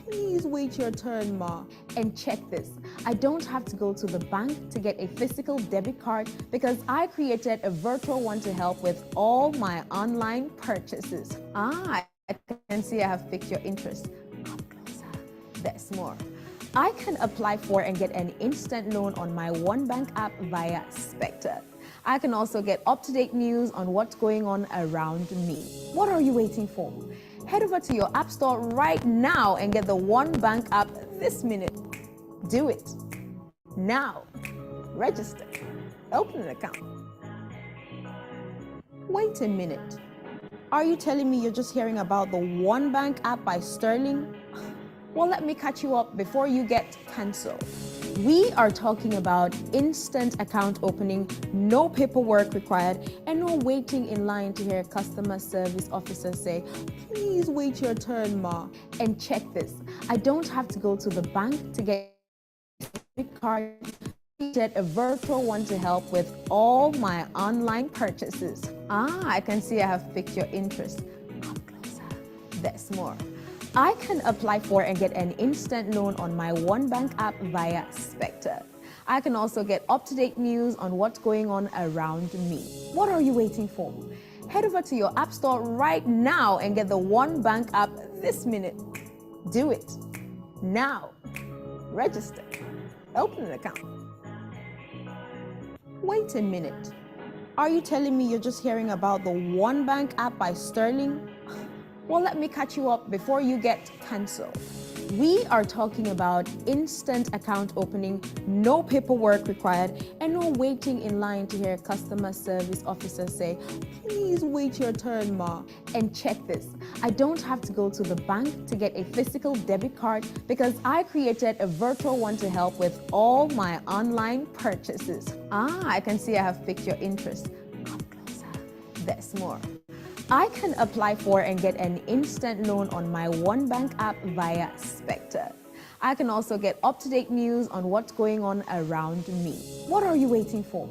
"Please wait your turn, ma." And check this, I don't have to go to the bank to get a physical debit card because I created a virtual one to help with all my online purchases. I can see I have piqued your interest. Come closer. There's more. I can apply for and get an instant loan on my One Bank app via Spectre. I can also get up-to-date news on what's going on around me. What are you waiting for? Head over to your app store right now and get the One Bank app this minute. Do it now. Register. Open an account. Wait a minute. Are you telling me you're just hearing about the One Bank app by Sterling? Well, let me catch you up before you get cancelled. We are talking about instant account opening, no paperwork required, and no waiting in line to hear a customer service officer say, "Please wait your turn, ma." And check this, I don't have to go to the bank to get a debit card. Get a virtual one to help with all my online purchases. I can see I have piqued your interest. Come closer. There's more. I can apply for and get an instant loan on my One Bank app via Spectre. I can also get up-to-date news on what's going on around me. What are you waiting for? Head over to your app store right now and get the One Bank app this minute. Do it now. Register. Open an account. Wait a minute. Are you telling me you're just hearing about the One Bank app by Sterling? Well, let me catch you up before you get cancelled. We are talking about instant account opening, no paperwork required, and no waiting in line to hear a customer service officer say, "Please wait your turn, ma." And check this, I don't have to go to the bank to get a physical debit card because I created a virtual one to help with all my online purchases. I can see I have piqued your interest. Come closer. There's more. I can apply for and get an instant loan on my One Bank app via Spectre. I can also get up-to-date news on what's going on around me. What are you waiting for?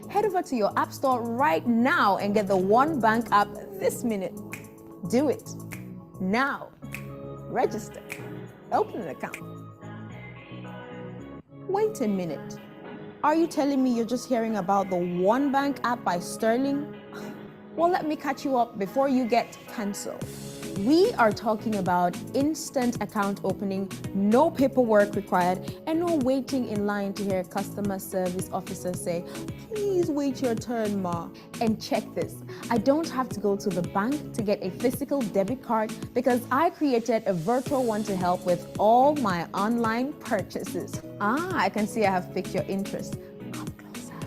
Head over to your app store right now and get the One Bank app this minute. Do it now. Register. Open an account. Wait a minute. Are you telling me you're just hearing about the One Bank app by Sterling? Well, let me catch you up before you get cancelled. We are talking about instant account opening, no paperwork required, and no waiting in line to hear a customer service officer say, "Please wait your turn, ma." And check this, I don't have to go to the bank to get a physical debit card because I created a virtual one to help with all my online purchases. I can see I have piqued your interest. Come closer.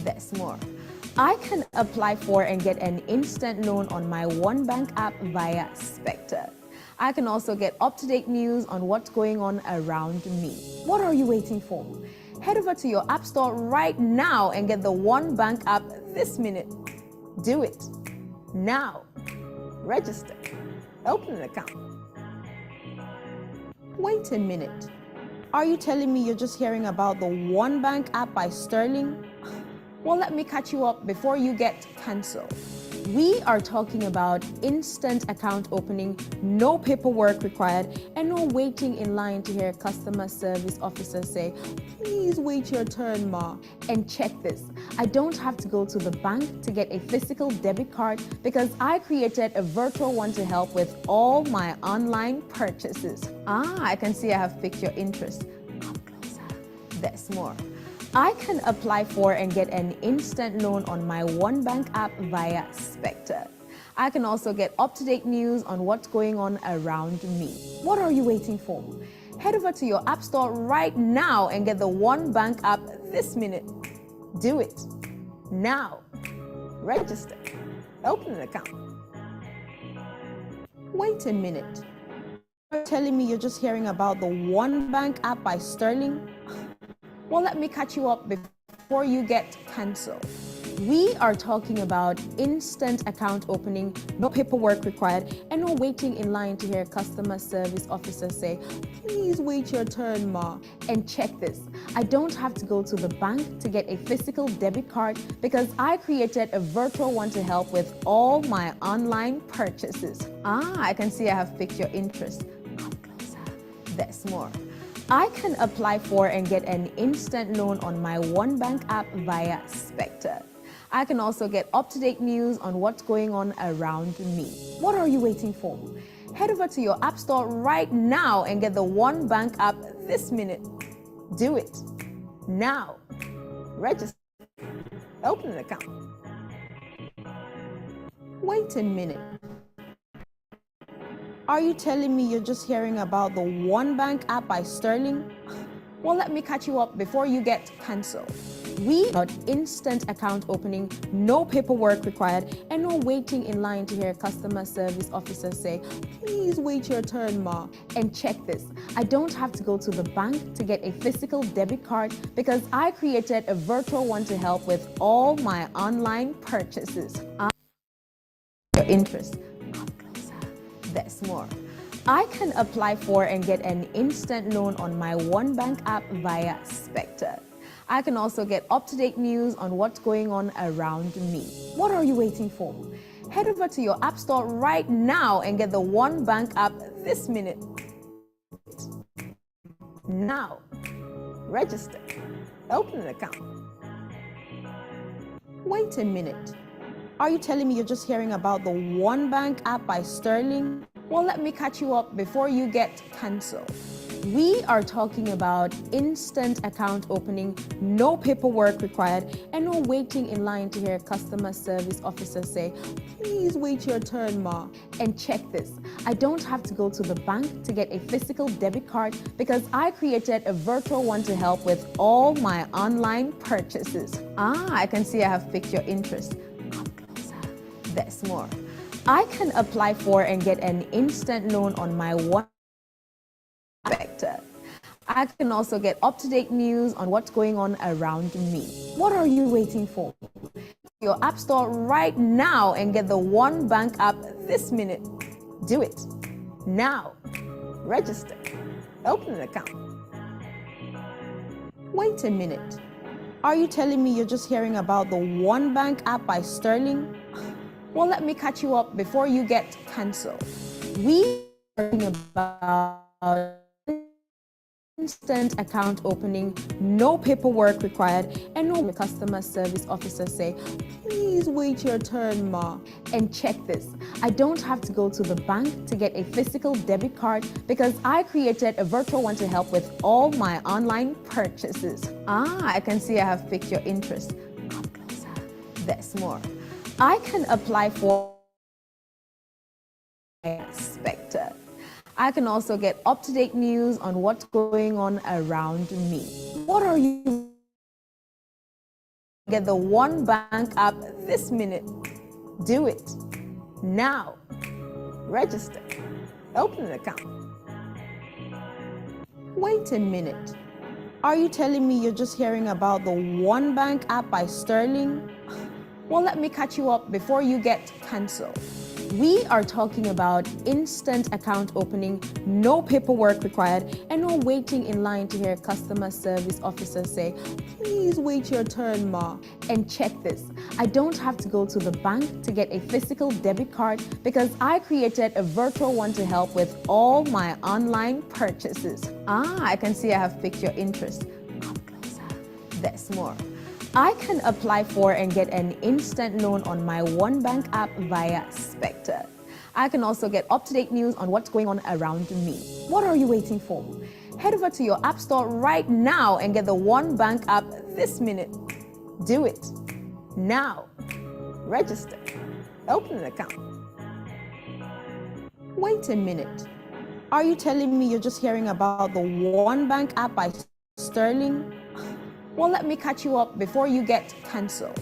There's more. I can apply for and get an instant loan on my One Bank app via Spectre. I can also get up-to-date news on what's going on around me. What are you waiting for? Head over to your app store right now and get the One Bank app this minute. Do it now. Register. Open an account. Wait a minute. Are you telling me you're just hearing about the One Bank app by Sterling? Well, let me catch you up before you get cancelled. We are talking about instant account opening, no paperwork required, and no waiting in line to hear a customer service officer say, "Please wait your turn, ma." And check this, I don't have to go to the bank to get a physical debit card because I created a virtual one to help with all my online purchases. I can see I have piqued your interest. Come closer. There's more. I can apply for and get an instant loan on my One Bank app via Spectre. I can also get up-to-date news on what's going on around me. What are you waiting for? Head over to your app store right now and get the One Bank app this minute. Do it now. Register. Open an account. Wait a minute. You're telling me you're just hearing about the One Bank app by Sterling? Well, let me catch you up before you get cancelled. We are talking about instant account opening, no paperwork required, and no waiting in line to hear a customer service officer say, "Please wait your turn, ma." And check this, I don't have to go to the bank to get a physical debit card because I created a virtual one to help with all my online purchases. I can see I have piqued your interest. Come closer. There's more. I can apply for and get an instant loan on my One Bank app via Spectre. I can also get up-to-date news on what's going on around me. What are you waiting for? Head over to your app store right now and get the One Bank app this minute. Do it now. Register. Open an account. Wait a minute. Are you telling me you're just hearing about the One Bank app by Sterling? Well, let me catch you up before you get cancelled. We got instant account opening, no paperwork required, and no waiting in line to hear a customer service officer say, "Please wait your turn, ma." And check this, I don't have to go to the bank to get a physical debit card because I created a virtual one to help with all my online purchases. Your interest. Come closer. There's more. I can apply for and get an instant loan on my One Bank app via Spectre. I can also get up-to-date news on what's going on around me. What are you waiting for? Head over to your app store right now and get the One Bank app this minute. Now. Register. Open an account. Wait a minute. Are you telling me you're just hearing about the One Bank app by Sterling? Well, let me catch you up before you get cancelled. We are talking about instant account opening, no paperwork required, and no waiting in line to hear a customer service officer say, "Please wait your turn, ma." And check this, I don't have to go to the bank to get a physical debit card because I created a virtual one to help with all my online purchases. I can see I have piqued your interest. Come closer. There's more. I can apply for and get an instant loan on my One Spectre. I can also get up-to-date news on what's going on around me. What are you waiting for? Your app store right now and get the One Bank app this minute. Do it now. Register. Open an account. Wait a minute. Are you telling me you're just hearing about the One Bank app by Sterling? Well, let me catch you up before you get cancelled. We are talking about instant account opening, no paperwork required, and no customer service officer say, "Please wait your turn, ma." And check this, I don't have to go to the bank to get a physical debit card because I created a virtual one to help with all my online purchases. I can see I have piqued your interest. Come closer. There's more. I can apply for Spectre. I can also get up-to-date news on what's going on around me. What are you? Get the One Bank app this minute. Do it now. Register. Open an account. Wait a minute. Are you telling me you're just hearing about the One Bank app by Sterling? Well, let me catch you up before you get cancelled. We are talking about instant account opening, no paperwork required, and no waiting in line to hear a customer service officer say, "Please wait your turn, ma." And check this, I don't have to go to the bank to get a physical debit card because I created a virtual one to help with all my online purchases. I can see I have piqued your interest. Come closer. There's more. I can apply for and get an instant loan on my One Bank app via Spectre. I can also get up-to-date news on what's going on around me. What are you waiting for? Head over to your app store right now and get the One Bank app this minute. Do it now. Register. Open an account. Wait a minute. Are you telling me you're just hearing about the One Bank app by Sterling? Well, let me catch you up before you get cancelled.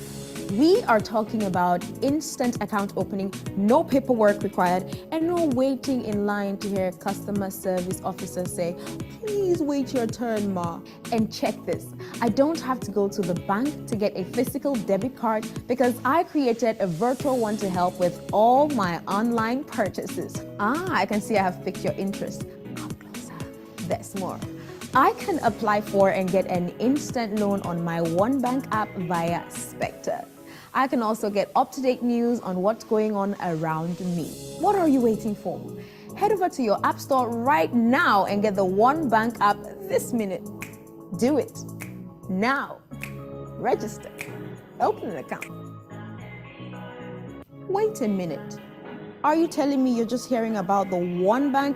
We are talking about instant account opening, no paperwork required, and no waiting in line to hear customer service officers say, please wait your turn, ma. And check this, I don't have to go to the bank to get a physical debit card because I created a virtual one to help with all my online purchases. I can see I have piqued your interest. Come closer. There's more. I can apply for and get an instant loan on my One Bank app via Spectre. I can also get up-to-date news on what's going on around me. What are you waiting for? Head over to your app store right now and get the One Bank app this minute. Do it now. Register. Open an account. Wait a minute. Are you telling me you're just hearing about the One Bank